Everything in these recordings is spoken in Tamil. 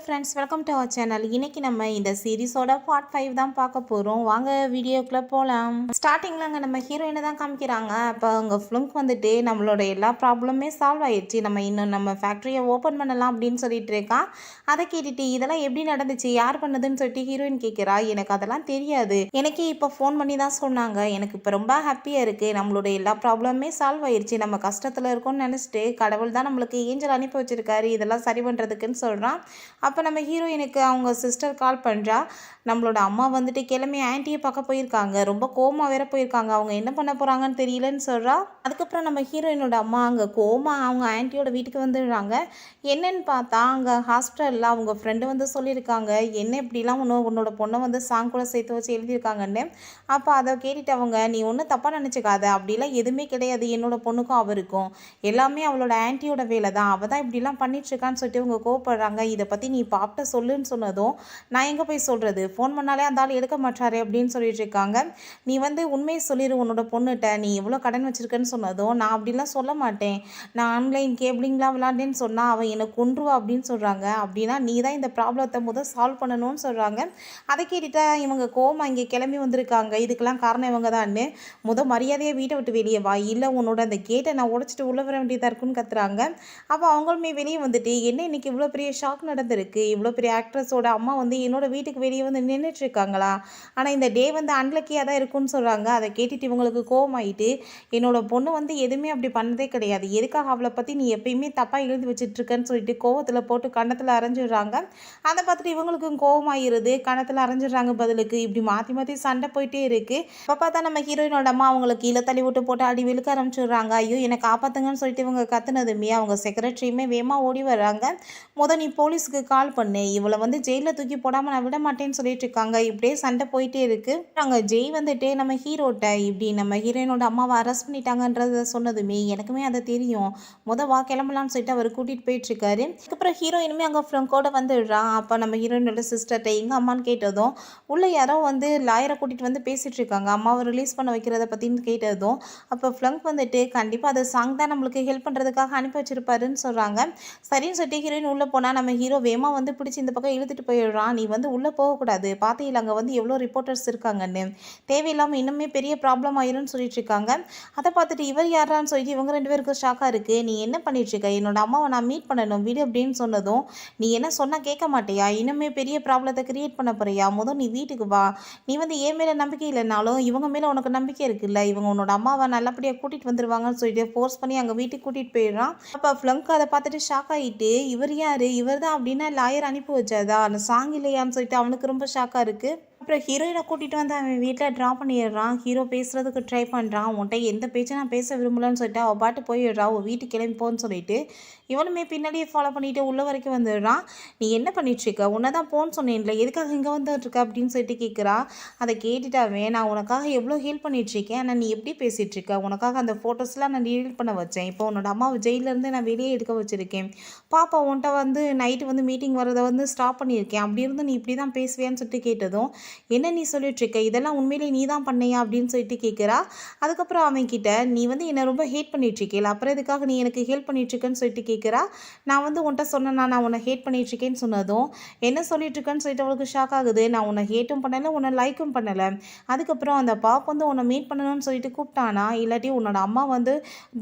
Friends, welcome to our channel. இன்னைக்கு நம்ம இந்த சீரிஸோட பார்ட் 5 தான் பார்க்க போகிறோம். வாங்க வீடியோக்குள்ளே போகலாம். ஸ்டார்டிங்கில் அங்கே நம்ம ஹீரோயினை தான் காமிக்கிறாங்க. அப்போ அவங்க ஃப்ளுங்க் வந்துட்டு நம்மளோட எல்லா ப்ராப்ளமே சால்வ் ஆயிடுச்சு, நம்ம இன்னும் நம்ம ஃபேக்ட்ரியை ஓப்பன் பண்ணலாம் அப்படின்னு சொல்லிட்டு இருக்கான். அதை கேட்டுட்டு இதெல்லாம் எப்படி நடந்துச்சு, யார் பண்ணதுன்னு சொல்லிட்டு ஹீரோயின் கேட்குறா. எனக்கு அதெல்லாம் தெரியாது, எனக்கே இப்போ ஃபோன் பண்ணி தான் சொன்னாங்க. எனக்கு இப்போ ரொம்ப ஹாப்பியாக இருக்குது, நம்மளோட எல்லா ப்ராப்ளமே சால்வ் ஆயிடுச்சு, நம்ம கஷ்டத்தில் இருக்கோம்னு நினச்சிட்டு கடவுள் தான் நம்மளுக்கு ஏஞ்சல் அனுப்பி வச்சிருக்காரு இதெல்லாம் சரி பண்ணுறதுக்குன்னு சொல்கிறான். அப்போ நம்ம ஹீரோயினுக்கு அவங்க சிஸ்டர் கால் பண்ணுறா. நம்மளோட அம்மா வந்துட்டு கிளம்பி ஆன்ட்டியை பார்க்க போயிருக்காங்க, ரொம்ப கோமா வேற போயிருக்காங்க, அவங்க என்ன பண்ண போகிறாங்கன்னு தெரியலன்னு சொல்கிறா. அதுக்கப்புறம் நம்ம ஹீரோயினோட அம்மா அங்கே கோமா அவங்க ஆன்ட்டியோட வீட்டுக்கு வந்துடுறாங்க. என்னன்னு பார்த்தா அங்கே ஹாஸ்பிட்டலில் அவங்க ஃப்ரெண்டு வந்து சொல்லியிருக்காங்க, என்ன இப்படிலாம் உன்னோட பொண்ணை வந்து சாங் கூட சேர்த்து வச்சு எழுதியிருக்காங்கன்னு. அப்போ அதை கேட்டுட்டு அவங்க, நீ ஒன்றும் தப்பாக நினச்சிக்காத, அப்படிலாம் எதுவுமே கிடையாது, என்னோட பொண்ணுக்கும் அவருக்கும் எல்லாமே அவளோட ஆன்ட்டியோட வேலை தான், அவள் தான் இப்படிலாம் பண்ணிட்டுருக்கான்னு சொல்லிட்டு இவங்க கோவப்படுறாங்க. இதை பற்றி நீ பாப்ட்ட சொல்லுன்னு சொன்னதும், நான் எங்கே போய் சொல்கிறது, ஃபோன் பண்ணாலே அந்த ஆள் எடுக்க மாட்டாரே அப்படின்னு சொல்லிட்டு இருக்காங்க. நீ வந்து உண்மையை சொல்லிடு உன்னோட பொண்ணுகிட்ட, நீ எவ்வளோ கடன் வச்சுருக்கேன்னு சொன்னதும், நான் அப்படிலாம் சொல்ல மாட்டேன், நான் ஆன்லைன் கேபிளிங்லாம் விளாண்டேன்னு சொன்னால் அவன் என்னை கொன்றுவா அப்படின்னு சொல்கிறாங்க. அப்படின்னா நீ தான் இந்த ப்ராப்ளத்தை முதல் சால்வ் பண்ணணும்னு சொல்கிறாங்க. அதை கேட்டுட்டா இவங்க கோமா இங்கே கிளம்பி வந்திருக்காங்க, இதுக்கெல்லாம் காரணம் இவங்க தான்னு. மரியாதையை வீட்டை விட்டு வெளியே வா, இல்லை உன்னோட அந்த கேட்டை நான் உடைச்சிட்டு உள்ளே வர வேண்டியதாக இருக்குன்னு கத்துறாங்க. அப்போ அவங்களுமே வெளியே வந்துட்டு, என்ன இன்னைக்கு இவ்வளோ பெரிய ஷாக் நடந்திருக்கு, இவ்வளோ பெரிய ஆக்ட்ரஸோட அம்மா வந்து என்னோட வீட்டுக்கு வெளியே வந்து நின்றுட்டு இருக்காங்களா, ஆனால் இந்த டே வந்து அன்லக்கியாக தான் இருக்குன்னு சொல்கிறாங்க. அதை கேட்டுட்டு இவங்களுக்கு கோவமாயிட்டு, என்னோட பொண்ணு வந்து எதுவுமே அப்படி பண்ணதே கிடையாது, எதுக்காக அவளை பற்றி நீ எப்பயுமே தப்பாக எழுதி வச்சுட்ருக்கன்னு சொல்லிட்டு கோவத்தில் போட்டு கன்னத்தில் அரைஞ்சிடுறாங்க. அதை பார்த்துட்டு இவங்களுக்கும் கோவமாயிருது, கன்னத்தில் அரைஞ்சிடுறாங்க பதிலுக்கு. இப்படி மாற்றி மாற்றி சண்டை போயிட்டே இருக்குது. அப்போ பார்த்தா நம்ம ஹீரோயினோட அம்மா அவங்களை கீழே தள்ளி விட்டு போட்டு அடி விழுக்க ஆரம்பிச்சிடுறாங்க. ஐயோ என்னை காப்பாற்றுங்கன்னு சொல்லிட்டு இவங்க கத்துனதுமே அவங்க செக்ரட்டரியுமே வேகமாக ஓடி வர்றாங்க. நீ போலீஸுக்கு கால் பண்ணு, இவளை வந்து ஜெயிலில் தூக்கி போடாமல் நான் விட மாட்டேன்னு சொல்லிட்டு இருக்காங்க. இப்படியே சண்டை போயிட்டே இருக்கு. அங்கே ஜெய் வந்துட்டு நம்ம ஹீரோட்ட இப்படி நம்ம ஹீரோயினோட அம்மாவை அரெஸ்ட் பண்ணிட்டாங்கன்றத சொன்னதுமே எனக்குமே அதை தெரியும், வா கிளம்பலான்னு சொல்லிட்டு அவர் கூட்டிகிட்டு போயிட்டு இருக்காரு. அதுக்கப்புறம் ஹீரோயினுமே அங்கே ஃப்ரெங்கோட வந்துடுறான். அப்போ நம்ம ஹீரோயினோட சிஸ்டர்கிட்ட எங்கள் அம்மான்னு கேட்டதும், உள்ள யாரோ வந்து லாயரை கூட்டிகிட்டு வந்து பேசிகிட்டு இருக்காங்க, அம்மாவை ரிலீஸ் பண்ண வைக்கிறத பற்றின்னு கேட்டதும், அப்போ ஃப்ளங்க் வந்துட்டு கண்டிப்பாக அதை சாங் தான் நம்மளுக்கு ஹெல்ப் பண்ணுறதுக்காக அனுப்பி வச்சிருப்பாருன்னு சொல்கிறாங்க. சரின்னு சொல்லிட்டு ஹீரோயின் உள்ளே போனால் நம்ம ஹீரோ வேமா வந்து பிடிச்சி இந்த பக்கம் இழுத்துட்டு போயிடுறான். நீ வந்து உள்ளே போகக்கூடாது, பார்த்தீங்களா அங்கே வந்து எவ்வளோ ரிப்போர்ட்டர்ஸ் இருக்காங்கன்னு, தேவையில்லாமல் இன்னுமே பெரிய ப்ராப்ளம் ஆயிரும்னு சொல்லிட்டு இருக்காங்க. அதை பார்த்துட்டு இவர் யாரான்னு சொல்லிட்டு இவங்க ரெண்டு பேருக்கு ஷாக்காக இருக்குது. நீ என்ன பண்ணிட்டுருக்க, என்னோட அம்மாவை நான் மீட் பண்ணணும் வீடு அப்படின்னு சொன்னதும், நீ என்ன சொன்னால் கேட்க மாட்டியா, இன்னுமே பெரிய ப்ராப்ளத்தை கிரியேட் பண்ண போறியா, நீ வீட்டுக்கு வா, நீ வந்து என் மேலே நம்பிக்கை இல்லைனாலும் இவங்க மேலே உனக்கு நம்பிக்கை இருக்குல்ல, இவங்க உன்னோட அம்மாவை நல்லபடியாக கூட்டிகிட்டு வந்துடுவாங்கன்னு சொல்லிட்டு ஃபோர்ஸ் பண்ணி அங்கே வீட்டுக்கு கூட்டிகிட்டு போயிடுறான். அப்போ ஃப்ளங்க் அதை பார்த்துட்டு ஷாக் ஆகிட்டு, இவர் யார், இவர் தான் அப்படின்னா லாயர் அனுப்பி வச்சாதா, அந்த சாங் இல்லையான்னு சொல்லிட்டு அவனுக்கு ரொம்ப ஷாக்காக இருக்குது. அப்புறம் ஹீரோயினை கூட்டிகிட்டு வந்து அவன் வீட்டில் ட்ரா பண்ணிடுறான். ஹீரோ பேசுகிறதுக்கு ட்ரை பண்ணுறான். உன்ட்ட எந்த பேச்சை நான் பேச விரும்பலன்னு சொல்லிட்டு அவள் பாட்டு போயிடுறா. அவள் வீட்டுக்கு கிளம்பி போன்னு சொல்லிட்டு இவனுமே பின்னாடியே ஃபாலோ பண்ணிட்டு உள்ளே வரைக்கும் வந்துடுறான். நீ என்ன பண்ணிட்டுருக்க, உன்னை தான் போன்னு சொன்னேன்ல, எதுக்காக இங்கே வந்துட்டுருக்க அப்படின்னு சொல்லிட்டு கேட்குறா. அதை கேட்டுட்டாவே, நான் உனக்காக எவ்வளோ ஹெல்ப் பண்ணிட்டுருக்கேன், ஆனால் நீ எப்படி பேசிகிட்ருக்க, உனக்காக அந்த ஃபோட்டோஸ்லாம் நான் டீல் பண்ண வச்சேன், இப்போ உன்னோட அம்மாவை ஜெயிலேருந்து நான் வெளியே எடுக்க வச்சுருக்கேன், பாப்பா உன்ட்ட வந்து நைட்டு வந்து மீட்டிங் வரதை வந்து ஸ்டாப் பண்ணியிருக்கேன், அப்படி இருந்து நீ இப்படி தான் பேசுவேன்னு சொல்லிட்டு கேட்டதும், என்ன நீ சொல்லிட்டுருக்க, இதெல்லாம் உண்மையிலே நீ தான் பண்ணியா அப்படின்னு சொல்லிட்டு கேட்குறா. அதுக்கப்புறம் அவன் கிட்ட, நீ வந்து என்னை ரொம்ப ஹேட் பண்ணிட்டுருக்கேன், அப்புறம் எதுக்காக நீ எனக்கு ஹெல்ப் பண்ணிட்டுருக்கேன்னு சொல்லிட்டு கேட்குறா. நான் வந்து உன்ட்ட சொன்னேன், நான் உன்னை ஹேட் பண்ணிட்டுருக்கேன்னு சொன்னதும், என்ன சொல்லிட்டுருக்கேன்னு சொல்லிட்டு அவளுக்கு ஷாக் ஆகுது. நான் உன்னை ஹேட்டும் பண்ணலை, உன்னை லைக்கும் பண்ணலை, அதுக்கப்புறம் அந்த பாப் வந்து உன்னை மீட் பண்ணணும்னு சொல்லிட்டு கூப்பிட்டானா, இல்லாட்டி உன்னோட அம்மா வந்து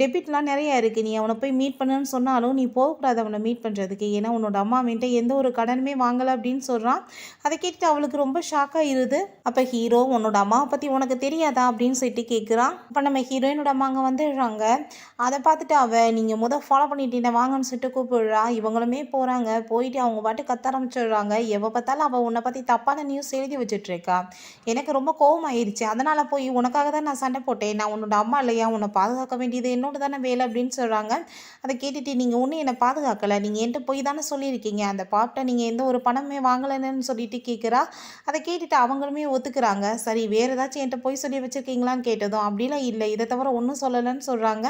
டெபிட்லாம் நிறையா இருக்குது, நீ அவனை போய் மீட் பண்ணுன்னு சொன்னாலும் நீ போகக்கூடாது அவனை மீட் பண்ணுறதுக்கு, ஏன்னா உன்னோட அம்மா அவன்கிட்ட எந்த ஒரு கடனுமே வாங்கலை அப்படின்னு சொல்கிறான். அதை கேட்டுட்டு அவளுக்கு ரொம்ப ஷாக்காக இருது. அப்போ ஹீரோ, உன்னோட அம்மாவை பற்றி உனக்கு தெரியாதா அப்படின்னு சொல்லிட்டு கேட்குறான். அப்போ நம்ம ஹீரோயினோட அம்மா அங்கே வந்துடுறாங்க. அதை பார்த்துட்டு நீங்கள் ஃபாலோ பண்ணிட்டீங்க வாங்கன்னு சொல்லிட்டு கூப்பிடுறா. இவங்களுமே போகிறாங்க. போயிட்டு அவங்க பாட்டு கத்த ஆரம்பிச்சிடுறாங்க. எவ பார்த்தாலும் அவள் உன்னை பற்றி தப்பான நியூஸ் எழுதி வச்சுட்ருக்கா, எனக்கு ரொம்ப கோவம் ஆயிடுச்சு, அதனால் போய் உனக்காக தான் நான் சண்டை போட்டேன், நான் உன்னோட அம்மா இல்லையா, உன்னை பாதுகாக்க வேண்டியது என்னோட தானே வேலை அப்படின்னு சொல்கிறாங்க. அதை கேட்டுட்டு, நீங்கள் ஒன்றும் என்னை பாதுகாக்கலை, நீங்கள் என்கிட்ட போய் தானே சொல்லியிருக்கீங்க, அந்த பாப்ட்ட நீங்கள் எந்த ஒரு பணமே வாங்கலைன்னு சொல்லிட்டு கேட்குறா. அதை கேட்டுட்டு கேட்டுட்டு அவங்களுமே ஒத்துக்கிறாங்க. சரி வேறு ஏதாச்சும் என்கிட்ட பொய் சொல்லி வச்சுருக்கீங்களான்னு கேட்டதும் அப்படிலாம் இல்லை, இதை தவிர ஒன்றும் சொல்லலைன்னு சொல்கிறாங்க.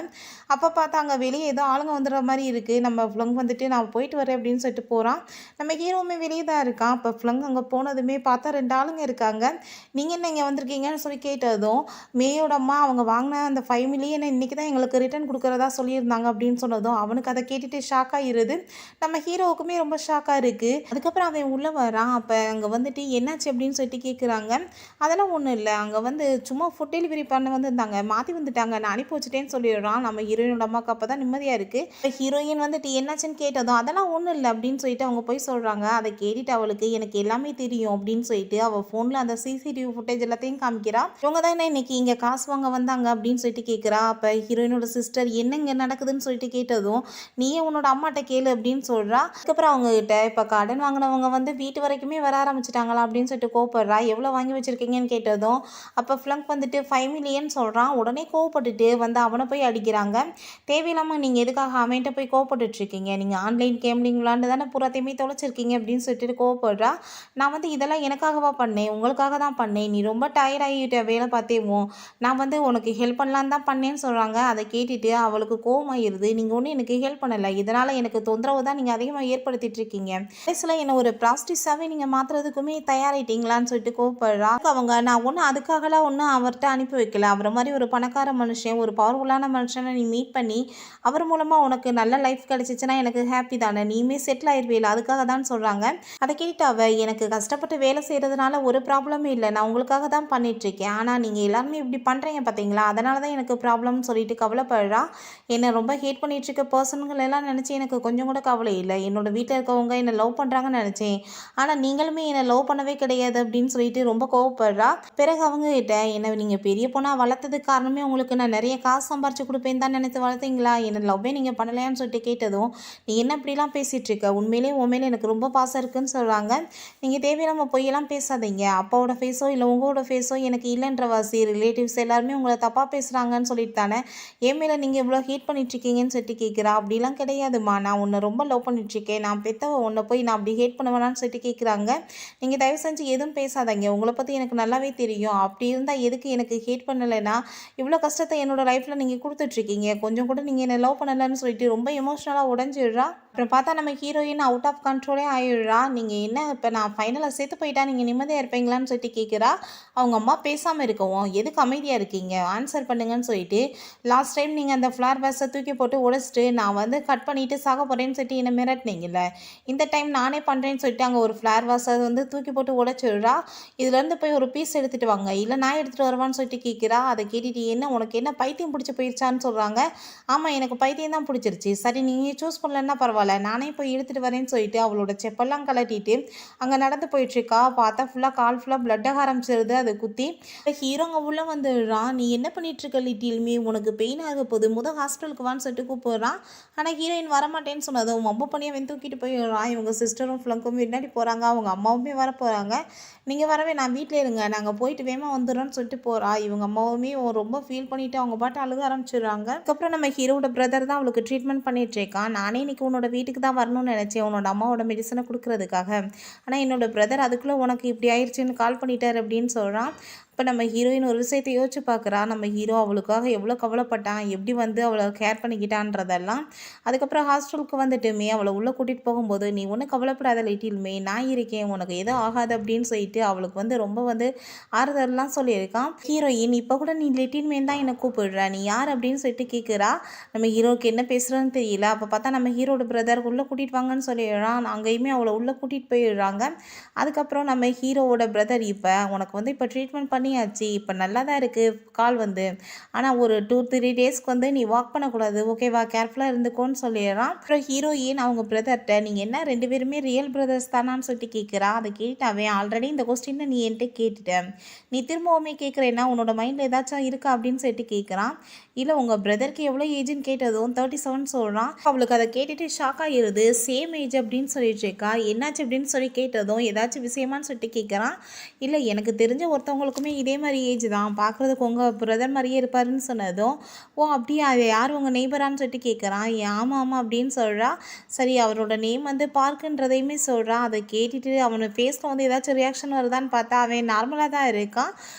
அப்போ பார்த்தா அங்கே வெளியே ஏதோ ஆளுங்க வந்துடுற மாதிரி இருக்குது. நம்ம ஃப்ளங் வந்துட்டு நான் போயிட்டு வரேன் அப்படின்னு சொல்லிட்டு போகிறான். நம்ம ஹீரோவுமே வெளியே தான் இருக்கான். அப்போ ஃப்ளங் அங்கே போனதுமே பார்த்தா 2 ஆளுங்க இருக்காங்க. நீங்கள் என்ன இங்கே வந்திருக்கீங்கன்னு சொல்லி கேட்டதும் மேயோட அம்மா அவங்க வாங்கின அந்த 5 மில்லியனை இன்றைக்கி தான் எங்களுக்கு ரிட்டர்ன் கொடுக்குறதா சொல்லியிருந்தாங்க அப்படின்னு சொன்னதும் அவனுக்கு அதை கேட்டுட்டு ஷாக் ஆகிடுது. நம்ம ஹீரோவுக்குமே ரொம்ப ஷாக்காக இருக்குது. அதுக்கப்புறம் அவன் உள்ளே வரான். அப்போ அங்கே வந்துட்டு என்னாச்சு அப்படின்னு சொல்லிட்டு கேட்குறாங்க. அதெல்லாம் ஒன்றும் இல்லை, அங்கே வந்து சும்மா ஃபுட் டெலிவரி பண்ண வந்திருந்தாங்க, மாற்றி வந்துட்டாங்க, நான் அனுப்பி வச்சுட்டேன்னு சொல்லிடுறான். நம்ம ஹீரோயினோட அம்மாவுக்கு அப்போ தான் நிம்மதியாக இருக்குது. இப்போ ஹீரோயின் வந்துட்டு என்னாச்சுன்னு கேட்டதும் அதெல்லாம் ஒன்றும் இல்லை அப்படின்னு சொல்லிட்டு அவங்க போய் சொல்கிறாங்க. அதை கேட்டுட்டு அவளுக்கு எனக்கு எல்லாமே தெரியும் அப்படின்னு சொல்லிட்டு அவள் ஃபோனில் அந்த சிசிடிவி ஃபுட்டேஜ் எல்லாத்தையும் காமிக்கிறா. இவங்க தான் என்ன இன்னைக்கு இங்கே காசு வாங்க வந்தாங்க அப்படின்னு சொல்லிட்டு கேட்குறா. அப்போ ஹீரோயினோட சிஸ்டர் என்னங்க நடக்குதுன்னு சொல்லிட்டு கேட்டதும் நீயே உன்னோட அம்மாட்ட கேளு அப்படின்னு சொல்கிறா. அதுக்கப்புறம் அவங்ககிட்ட இப்போ கடன் வாங்கினவங்க வந்து வீட்டு வரைக்குமே வர ஆரம்பிச்சிட்டாங்களா அப்படின்னு சொல்லிட்டு கோவப்படுறா. எவ்வளோ வாங்கி வச்சுருக்கீங்கன்னு கேட்டதும் அப்போ ஃப்ளங்க் வந்துட்டு 5 மில்லியன் சொல்கிறான். உடனே கோவப்பட்டுட்டு வந்து அவனை போய் அடிக்கிறாங்க. தேவையில்லாமல் நீங்கள் எதுக்காக அவன்கிட்ட போய் கோவப்பட்டுட்ருக்கீங்க, நீங்கள் ஆன்லைன் கேம்லிங் விளாண்டு தானே பூராத்தையுமே தொலைச்சிருக்கீங்க அப்படின்னு சொல்லிட்டு கோவப்படுறா. நான் வந்து இதெல்லாம் எனக்காகவா பண்ணேன், உங்களுக்காக தான் பண்ணேன், நீ ரொம்ப டயர்ட் ஆகிட்ட வேலை பார்த்தேவும், நான் வந்து உனக்கு ஹெல்ப் பண்ணலான்னு தான் பண்ணேன்னு சொல்கிறாங்க. அதை கேட்டுட்டு அவளுக்கு கோவமாயிருது. நீங்கள் ஒன்றும் எனக்கு ஹெல்ப் பண்ணலை, இதனால் எனக்கு தொந்தரவு தான் நீங்கள் அதிகமாக ஏற்படுத்திட்டு இருக்கீங்க, கடைசியில் என்னை ஒரு ப்ராஸ்டிஸாகவே நீங்கள் மாற்றுறதுக்குமே தயாராகிட்டீங்களான்னு சொல்லிட்டு கோவப்படுறா. அவங்க நான் ஒன்றும் அதுக்காகலாம் ஒன்றும் அவர்கிட்ட அனுப்பி வைக்கல, அவரை மாதிரி ஒரு பணக்கார மனுஷன் ஒரு பவர்ஃபுல்லான மனுஷனை நீ மீட் பண்ணி அவர் மூலமாக உனக்கு நல்ல லைஃப் கிடச்சிச்சுன்னா எனக்கு ஹாப்பி தானே, நீயுமே செட்டில் ஆயிடுவேல, அதுக்காக தான் சொல்கிறாங்க. அதை கேட்டுட்டு அவள் எனக்கு கஷ்டப்பட்டு வேலை செய்கிறதுனால ஒரு ப்ராப்ளமே இல்லை, நான் உங்களுக்காக தான் பண்ணிகிட்ருக்கேன், ஆனால் நீங்கள் எல்லாருமே இப்படி பண்ணுறீங்க பார்த்தீங்களா, அதனால தான் எனக்கு ப்ராப்ளம்னு சொல்லிட்டு கவலைப்படுறா. என்னை ரொம்ப ஹேட் பண்ணிகிட்ருக்க பர்சன்கள் எல்லாம் நினச்சி எனக்கு கொஞ்சம் கூட கவலை இல்லை, என்னோடய வீட்டில் இருக்கவங்க என்னை லவ் பண்ணுறாங்கன்னு நினச்சேன், ஆனால் நீங்களுமே என்னை லவ் பண்ணவே கிடையாது அப்படின்னு சொல்லிட்டு ரொம்ப கோவப்படுறா. பிறகு அவங்க கிட்ட என்ன நீங்கள் பெரிய பொண்ணாக வளர்த்ததுக்கு காரணமே உங்களுக்கு நான் நிறைய காசு சம்பாரிச்சு கொடுப்பேன் தான் நினைத்து வளர்த்தீங்களா, என்னை லவ்வே நீங்கள் பண்ணலையான்னு சொல்லிட்டு கேட்டதும் நீ என்ன இப்படிலாம் பேசிகிட்டு இருக்க, உண்மையிலே உண்மையிலே எனக்கு ரொம்ப பாசம் இருக்குன்னு சொல்கிறாங்க. நீங்கள் தேவையில்லாமல் பொய்யெல்லாம் பேசாதீங்க, அப்பாவோட ஃபேஸோ இல்லை உங்களோட ஃபேஸோ எனக்கு இல்லைன்ற வாசி, ரிலேட்டிவ்ஸ் எல்லாருமே உங்களை தப்பாக பேசுகிறாங்கன்னு சொல்லிட்டு தானே என் மேலே நீங்கள் இவ்வளோ ஹேட் பண்ணிட்டுருக்கீங்கன்னு சொல்லிட்டு கேட்குறா. அப்படிலாம் கிடையாதுமா, நான் உன்னை ரொம்ப லவ் பண்ணிட்டுருக்கேன், நான் பெற்றவ உன்னை போய் நான் அப்படி ஹேட் பண்ணுவேனான்னு சொல்லிட்டு கேட்குறாங்க. நீங்கள் தயவு செஞ்சு எதுவும் பேசாதீங்க, உங்களை பற்றி எனக்கு நல்லாவே தெரியும், அப்படி இருந்தால் எதுக்கு எனக்கு ஹேட் பண்ணலைன்னா இவ்வளோ கஷ்டத்தை என்னோடய லைஃப்பில் நீங்கள் கொடுத்துட்ருக்கீங்க, கொஞ்சம் கூட நீங்கள் என்னை லவ் பண்ணலைன்னு சொல்லிட்டு ரொம்ப எமோஷ்னலாக உடஞ்சிடுறா. அப்புறம் பார்த்தா நம்ம ஹீரோயின் அவுட் ஆஃப் கண்ட்ரோலே ஆகிடுறா. நீங்கள் என்ன இப்போ நான் ஃபைனலாக சேர்த்து போயிட்டா நீங்கள் நிம்மதியாக இருப்பீங்களான்னு சொல்லிட்டு கேட்குறா. அவங்க அம்மா பேசாமல் இருக்கவும் எதுக்கு அமைதியாக இருக்கீங்க, ஆன்சர் பண்ணுங்கன்னு சொல்லிட்டு லாஸ்ட் டைம் நீங்கள் அந்த ஃப்ளார் பேஸை தூக்கி போட்டு உடைச்சிட்டு நான் வந்து கட் பண்ணிவிட்டு சாக போகிறேன்னு சொல்லிட்டு என்னை மிரட்டினீங்கல்ல, இந்த டைம் நானே பண்ணுறேன்னு சொல்லிட்டு அங்கே ஒரு ஃப்ளார் பேஸை வந்து தூக்கி போட்டு உடைச்சிடுறா. இதுலேருந்து போய் ஒரு பீஸ் எடுத்துகிட்டு வாங்க, இல்லை நான் எடுத்துகிட்டு வருவான்னு சொல்லிட்டு கேட்குறா. அதை கேட்டுட்டு என்ன உனக்கு என்ன பைத்தியம் பிடிச்சி போயிடுச்சான்னு சொல்கிறாங்க. ஆமாம் எனக்கு பைத்தியம் தான் பிடிச்சிருச்சு, சரி நீங்கள் சூஸ் பண்ணலன்னா பரவாயில்ல, நானே போய் எடுத்துகிட்டு வரேன்னு சொல்லிட்டு அவளோட செப்பெல்லாம் கலட்டிட்டு அங்கே நடந்து போயிட்டுருக்கா. பார்த்தா ஃபுல்லாக கால் ஃபுல்லாக பிளட்டாக ஆரம்பிச்சிருது அதை குத்தி. ஹீரோங்க உள்ளே வந்துடுறான். நீ என்ன பண்ணிகிட்ருக்க லிட்டிலுமே, உனக்கு பெயின் ஆக போகுது, ஹாஸ்பிட்டலுக்கு வான்னு சொல்லிட்டு கூப்பிடுறான். ஆனால் ஹீரோயின் வரமாட்டேன்னு சொன்னதும் மம்பு பண்ணி அவன் தூக்கிட்டு போயிடுறான். இவங்க சிஸ்டரும் ஃப்ளங்கும் முன்னாடி போகிறாங்க, அவங்க அம்மாவுமே வர போகிறாங்க. நீங்கள் வரவே நான் வீட்டில் இருங்க, நாங்கள் போயிட்டு வேமா வந்துடுறோன்னு சொல்லிட்டு போகிறா. இவங்க அம்மாவுமே ரொம்ப ஃபீல் பண்ணிவிட்டு அவங்க பாட்டு அழுக ஆரம்பிச்சிடுறாங்க. அதுக்கப்புறம் நம்ம ஹீரோட பிரதர் தான் அவளுக்கு ட்ரீட்மெண்ட் பண்ணிகிட்ருக்கான். நானே இன்றைக்கி உன்னோட வீட்டுக்கு தான் வரணும்னு நினச்சேன் உன்னோட அம்மாவோட மெடிசனை கொடுக்குறதுக்காக, ஆனால் என்னோட பிரதர் அதுக்குள்ளே உனக்கு இப்படி ஆயிடுச்சுன்னு கால் பண்ணிட்டார் அப்படின்னு சொல்கிறான். இப்போ நம்ம ஹீரோயின் ஒரு விஷயத்தை யோசிச்சு பார்க்குறா. நம்ம ஹீரோ அவளுக்காக எவ்வளோ கவலைப்பட்டான், எப்படி வந்து அவளை கேர் பண்ணிக்கிட்டான்றதெல்லாம். அதுக்கப்புறம் ஹாஸ்டலுக்கு வந்துட்டுமே அவளை உள்ளே கூட்டிகிட்டு போகும்போது நீ ஒன்றும் கவலைப்படாத லிட்டிலுமே, நான் இருக்கேன், உனக்கு எதுவும் ஆகாது அப்படின்னு சொல்லிட்டு அவளுக்கு ரொம்ப ஆறுதல்லாம் சொல்லியிருக்கான். ஹீரோயின் இப்போ கூட நீ லிட்டில்மேன் தான் என்னை கூப்பிடுற, நீ யார் அப்படின்னு சொல்லிட்டு கேட்குறா. நம்ம ஹீரோவுக்கு என்ன பேசுகிறோன்னு தெரியல. அப்போ பார்த்தா நம்ம ஹீரோட பிரதர் உள்ளே கூட்டிகிட்டு வாங்கன்னு சொல்லிடுறான். அங்கேயுமே அவளை உள்ளே கூட்டிகிட்டு போயிடுறாங்க. அதுக்கப்புறம் நம்ம ஹீரோவோட பிரதர் இப்போ உனக்கு இப்போ ட்ரீட்மெண்ட் பண்ணியாச்சு, இப்போ நல்லா தான் இருக்குது கால் ஆனால் ஒரு 2-3 டேஸ்க்கு நீ வாக் பண்ணக்கூடாது, ஓகேவா, கேர்ஃபுல்லாக இருந்துக்கோன்னு சொல்லிடுறான். அப்புறம் ஹீரோயின் அவங்க பிரதர்கிட்ட நீங்கள் என்ன 2 பேருமே ரியல் பிரதர்ஸ் தானான்னு சொல்லிட்டு கேட்குறா. அதை கேட்டாவே ஆல்ரெடி இந்த கொஸ்டினை நீ என்கிட்ட கேட்டுட்டேன், நீ திரும்பவுமே கேட்குறேன்னா உன்னோட மைண்டில் ஏதாச்சும் இருக்கா அப்படின்னு சொல்லிட்டு கேட்குறான். இல்லை உங்கள் பிரதருக்கு எவ்வளோ ஏஜ்னு கேட்டதும் 37 சொல்கிறான். அவளுக்கு அதை கேட்டுட்டு ஷாக் ஆகிடுது. சேம் ஏஜ் அப்படின்னு சொல்லிட்டு இருக்கா. என்னாச்சு அப்படின்னு சொல்லி கேட்டதும் ஏதாச்சும் விஷயமானு சொல்லிட்டு கேட்குறான். இல்லை எனக்கு தெரிஞ்ச ஒருத்தவங்களுக்குமே ஹீரோவும் இதே மாதிரி ஏஜ் தான், பார்க்குறதுக்கு உங்கள் பிரதர் மாதிரியே இருப்பாருன்னு சொன்னதும், ஓ அப்படியா, அது யார் உங்கள் நெய்பரான்னு சொல்லிட்டு கேட்குறான். ஆமாம் ஆமாம் அப்படின்னு சொல்கிறா. சரி, அவரோட நேம் வந்து பார்க்குன்றதையுமே சொல்கிறான். அதை கேட்டுட்டு அவனோட ஃபேஸில் வந்து ஏதாச்சும் ரியாக்ஷன் வருதான்னு பார்த்தா அவன் நார்மலாக தான் இருக்கான்.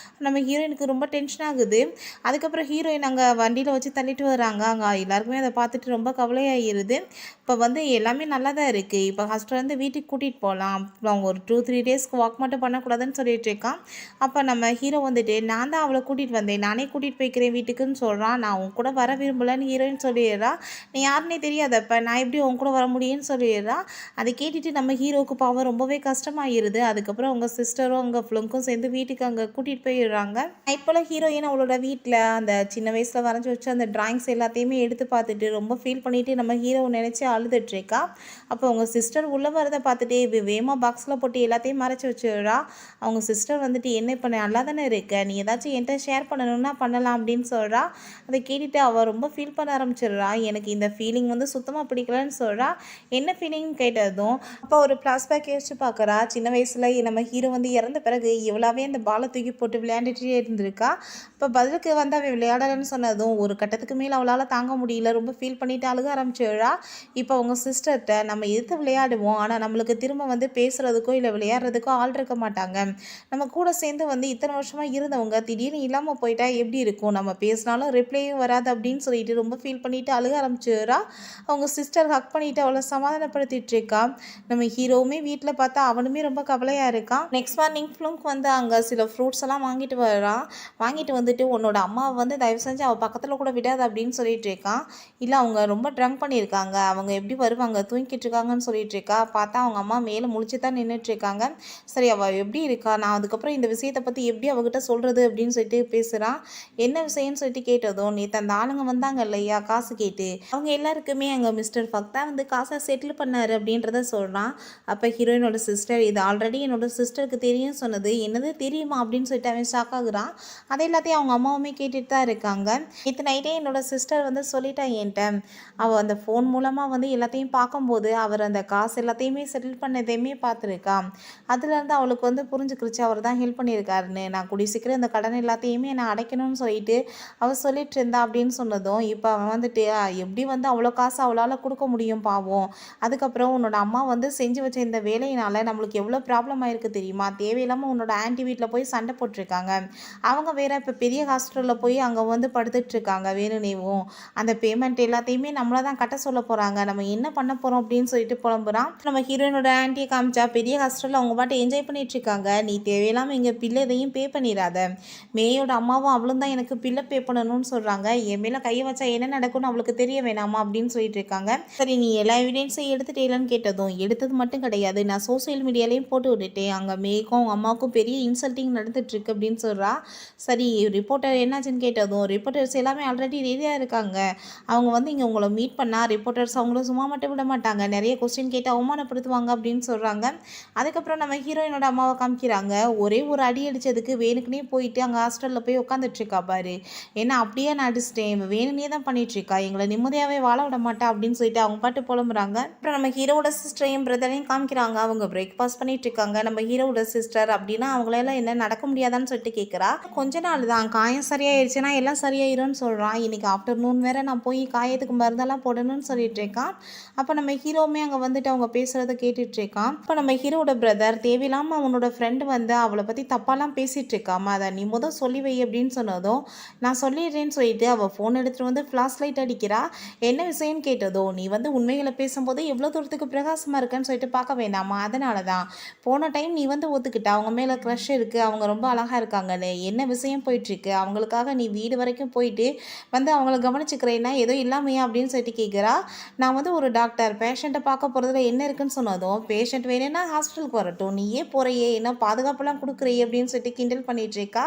நம்ம ஹீரோயினுக்கு ரொம்ப டென்ஷன் ஆகுது. அதுக்கப்புறம் ஹீரோயின் அங்கே வண்டியில் வச்சு தள்ளிட்டு வராங்க. அங்கே எல்லாருக்குமே அதை பார்த்துட்டு ரொம்ப கவலையாகிடுது. இப்போ வந்து எல்லாமே நல்லா தான் இருக்குது. இப்போ ஹாஸ்டல்லேருந்து வீட்டுக்கு கூட்டிகிட்டு போகலாம், அவங்க ஒரு 2-3 டேஸ்க்கு வாக் மட்டும் பண்ணக்கூடாதுன்னு சொல்லிட்டு இருக்கான். அப்போ நம்ம ஹீரோ வந்துட்டு, நான் தான் அவளை கூட்டிகிட்டு வந்தேன், நானே கூட்டிகிட்டு போய்க்கிறேன் வீட்டுக்குன்னு சொல்கிறான். நான் உன் கூட வர விரும்பலன்னு ஹீரோயின் சொல்லிடுறா. நீ யாருன்னே தெரியாதப்ப நான் எப்படி உன் கூட வர முடியும்னு சொல்லிடுறா. அதை கேட்டுட்டு நம்ம ஹீரோவுக்கு பாவம் ரொம்பவே கஷ்டமாகிடுது. அதுக்கப்புறம் அவங்க சிஸ்டரும் அவங்க ஃப்ளங்க்கும் சேர்ந்து வீட்டுக்கு அங்கே கூட்டிகிட்டு போயிடுறாங்க. இப்போல ஹீரோயின் அவளோட வீட்டில் அந்த சின்ன வயசில் வரைஞ்சி வச்சு அந்த ட்ராயிங்ஸ் எல்லாத்தையுமே எடுத்து பார்த்துட்டு ரொம்ப ஃபீல் பண்ணிவிட்டு நம்ம ஹீரோவை நினச்சி அழுதுட்ருக்கா. அப்போ அவங்க சிஸ்டர் உள்ளே வரதை பார்த்துட்டு வேகமாக பாக்ஸில் போட்டு எல்லாத்தையும் மறைச்சி வச்சுடுறா. அவங்க சிஸ்டர் வந்துட்டு, என்ன இப்போ நல்லா தானே இருக்க, நீ ஏதாச்சும் என்கிட்ட ஷேர் பண்ணணும்னா பண்ணலாம் அப்படின்னு சொல்கிறா. அதை கேட்டுட்டு அவள் ரொம்ப ஃபீல் பண்ண ஆரம்பிச்சிடுறா. எனக்கு இந்த ஃபீலிங் வந்து சுத்தமாக பிடிக்கலன்னு சொல்கிறா. என்ன ஃபீலிங்னு கேட்டதும் அப்போ ஒரு ஃப்ளாஷ்பேக் யோசிச்சு பார்க்குறா. சின்ன வயசில் நம்ம ஹீரோ வந்து இறந்த பிறகு எவ்வளவே அந்த பாலை தூக்கி போட்டு விளையாண்டுட்டே இருந்திருக்கா. இப்போ பதிலுக்கு வந்து அவள் விளையாடலன்னு சொன்னதும் ஒரு கட்டத்துக்கு மேலே அவளால் தாங்க முடியல, ரொம்ப ஃபீல் பண்ணிட்டு அழுக ஆரம்பிச்சிடுறா. இப்போ அவங்க சிஸ்டர்கிட்ட, நம்ம எதிர்த்து விளையாடுவோம், ஆனால் நம்மளுக்கு திரும்ப வந்து பேசுகிறதுக்கோ இல்லை விளையாடுறதுக்கோ ஆள் இருக்க மாட்டாங்க, நம்ம கூட சேர்ந்து வந்து இத்தனை வருஷமாக இருந்தவங்க திடீர்னு இல்லாமல் போயிட்டா எப்படி இருக்கும், நம்ம பேசினாலும் ரிப்ளையும் வராது அப்படின்னு சொல்லிட்டு ரொம்ப ஃபீல் பண்ணிட்டு அழுக ஆரம்பிச்சிடுறா. அவங்க சிஸ்டர் ஹக் பண்ணிட்டு அவளை சமாதானப்படுத்திட்டு இருக்கா. நம்ம ஹீரோவுமே வீட்டில் பார்த்தா அவனுமே ரொம்ப கவலையாக இருக்கான். நெக்ஸ்ட் மார்னிங் ஃப்ளூங்க் வந்து அங்கே சில ஃப்ரூட்ஸ் எல்லாம் வாங்கிட்டு வரான். வாங்கிட்டு வந்துட்டு, உன்னோட அம்மாவை வந்து தயவு செஞ்சு அவள் பக்கத்தில் கூட விடாது அப்படின்னு சொல்லிட்டு இருக்கான். இல்லை, அவங்க ரொம்ப ட்ரங்க் பண்ணியிருக்காங்க, அவங்க எப்படி வருவாங்க, தூங்கிட்டு இருக்காங்கன்னு சொல்லிட்டு இருக்கா. பார்த்தா அவங்க அம்மா மேலே முழிச்சு தான் நின்றுட்டு இருக்காங்க. சரி, அவள் எப்படி இருக்கா, நான் அதுக்கப்புறம் இந்த விஷயத்தை பற்றி எப்படி அவகிட்ட சொல்கிறது அப்படின்னு சொல்லிட்டு பேசுகிறான். என்ன விஷயம்னு சொல்லிட்டு கேட்டதும், நேற்று அந்த ஆளுங்க வந்தாங்க இல்லையா காசு கேட்டு, அவங்க எல்லாருக்குமே அங்கே மிஸ்டர் ஃபக் தான் வந்து காசை செட்டில் பண்ணார் அப்படின்றத சொல்கிறான். அப்போ ஹீரோயினோட சிஸ்டர், இது ஆல்ரெடி என்னோட சிஸ்டருக்கு தெரியும் சொன்னது, என்னது தெரியுமா அப்படின்னு சொல்லிட்டு அவன் ஷாக் ஆகுறான். அதை எல்லாத்தையும் அவங்க அம்மாவுமே கேட்டுட்டு தான் இருக்காங்க. நேற்று நைட்டே என்னோட சிஸ்டர் வந்து சொல்லிட்டா என்கிட்ட, அவள் அந்த ஃபோன் மூலமாக வந்து எல்லாத்தையும் பார்க்கும்போது அவர் அந்த காசு எல்லாத்தையுமே செட்டில் பண்ணதையுமே பார்த்துருக்கா. அதுலேருந்து அவளுக்கு வந்து புரிஞ்சுக்கிடுச்சு அவர் தான் ஹெல்ப் பண்ணியிருக்காருன்னு. நான் கூடிய சீக்கிரம் இந்த கடன் எல்லாத்தையுமே நான் அடைக்கணும்னு சொல்லிட்டு அவள் சொல்லிட்டு இருந்தா அப்படின்னு சொன்னதும், இப்போ அவன் வந்துட்டு, எப்படி வந்து அவ்வளோ காசு அவளால் கொடுக்க முடியும் பாவம், அதுக்கப்புறம் உன்னோட அம்மா வந்து செஞ்சு வச்ச இந்த வேலையினால் நம்மளுக்கு எவ்வளோ ப்ராப்ளம் ஆயிருக்கு தெரியுமா, தேவையில்லாமல் உன்னோட ஆன்டி வீட்டில் போய் சண்டை போட்டிருக்காங்க, அவங்க வேற இப்போ பெரிய ஹாஸ்பிட்டலில் போய் அங்கே வந்து படுத்துட்ருக்காங்க வேணுனேவும், அந்த பேமெண்ட் எல்லாத்தையுமே நம்மளை தான் கட்ட சொல்ல போகிறாங்க, நம்ம என்ன பண்ண போகிறோம் அப்படின்னு சொல்லிட்டு புலம்புறான். நம்ம ஹீரோயினோட ஆன்ட்டியை காமிச்சா, பெரிய ஹாஸ்டலில் அவங்க பாட்டு என்ஜாய் பண்ணிகிட்ருக்காங்க, நீ தேவையில்லாமல் இங்கே பில்லை இதையும் பே பண்ணிடாத, மேயோட அம்மாவும் அவளும் தான் எனக்கு பில்லை பே பண்ணணும்னு சொல்கிறாங்க, என் மேலே கையை வச்சா என்ன நடக்கும்னு அவளுக்கு தெரிய வேணாமா அப்படின்னு சொல்லிட்டு இருக்காங்க. சரி, நீ எல்லா எவிடன்ஸையும் எடுத்துட்டேலன்னு கேட்டதும், எடுத்தது மட்டும் கிடையாது, நான் சோசியல் மீடியாலையும் போட்டு விட்டுட்டேன், அங்கே மேய்க்கும் அவங்க அம்மாவுக்கும் பெரிய இன்சல்ட்டிங் நடந்துட்டுருக்கு அப்படின்னு சொல்கிறா. சரி, ரிப்போர்ட்டர் என்னாச்சுன்னு கேட்டதும், ரிப்போர்ட்டர்ஸ் எல்லாமே ஆல்ரெடி ரெடியாக இருக்காங்க, அவங்க வந்து இங்கே உங்களை மீட் பண்ணால் ரிப்போர்ட்டர்ஸ் அவங்கள சும்மா மட்டும் விட மாட்டாங்க, நிறைய கொஸ்டின் கேட்டு அவமானப்படுத்துவாங்க அப்படின்னு சொல்கிறாங்க. அதுக்கப்புறம் நம்ம ஹீரோயினோட அம்மாவை காமிக்கிறாங்க. ஒரே ஒரு அடி அடித்ததுக்கு வேணுக்குனே போயிட்டு அங்கே ஹாஸ்டலில் போய் உட்காந்துட்ருக்கா பாரு, ஏன்னா அப்படியே நான் அடிச்சிட்டேன், வேணுனே தான் பண்ணிகிட்ருக்கா, எங்களை நிம்மதியாகவே வாழ விட மாட்டா அப்படின்னு சொல்லிட்டு அவங்க பாட்டு புலம்புறாங்க. அப்புறம் நம்ம ஹீரோட சிஸ்டரையும் பிரதரையும் காமிக்கிறாங்க. அவங்க பிரேக்ஃபாஸ்ட் பண்ணிட்டு இருக்காங்க. நம்ம ஹீரோட சிஸ்டர், அப்படின்னா அவங்களால என்ன நடக்க முடியாதான்னு சொல்லிட்டு கேட்குறா. கொஞ்ச நாள் தான், காயம் சரியாயிடுச்சுன்னா எல்லாம் சரியாயிரும்னு சொல்கிறான். இன்றைக்கி ஆஃப்டர்நூன் வேறு நான் போய் காயத்துக்கு மருந்தெல்லாம் போடணும்னு சொல்லிட்டு இருக்கான். அப்போ நம்ம ஹீரோவுமே அங்கே வந்துட்டு அவங்க பேசுகிறத கேட்டுட்டு இருக்கான். இப்போ நம்ம ஹீரோட பிரதர், தேவையில்லாமல் அவனோட ஃப்ரெண்டு வந்து அவளை பற்றி தப்பாலாம் பேசிகிட்டு இருக்காம, அதை நீ முதல் சொல்லி வை அப்படின்னு சொன்னதும், நான் சொல்லிடுறேன்னு சொல்லிட்டு அவள் ஃபோன் எடுத்துகிட்டு வந்து ஃப்ளாஷ் லைட் அடிக்கிறா. என்ன விஷயம்னு கேட்டதோ, நீ வந்து உண்மைகளை பேசும்போது எவ்வளோ தூரத்துக்கு பிரகாசமாக இருக்குன்னு சொல்லிட்டு பார்க்க வேண்டாமா, அதனால தான் போன டைம் நீ வந்து ஒத்துக்கிட்ட அவங்க மேலே க்ரஷ் இருக்குது, அவங்க ரொம்ப அழகாக இருக்காங்கன்னு, என்ன விஷயம் போயிட்டுருக்கு, அவங்களுக்காக நீ வீடு வரைக்கும் போயிட்டு வந்து அவங்கள கவனிச்சுக்கிறேன்னா ஏதோ இல்லாமையா அப்படின்னு சொல்லிட்டு கேட்குறா. நான் வந்து ஒரு டாக்டர், பேஷண்ட்டை பார்க்க போகிறதுல என்ன இருக்குன்னு சொன்னதும், பேஷண்ட் வேணும்னா ஹாஸ்பிட்டலுக்கு வரட்டும், நீயே போகிறையே, என்ன பாதுகாப்பெல்லாம் கொடுக்குறையே அப்படின்னு சொல்லிட்டு கிண்டல் பண்ணிட்டு இருக்கா.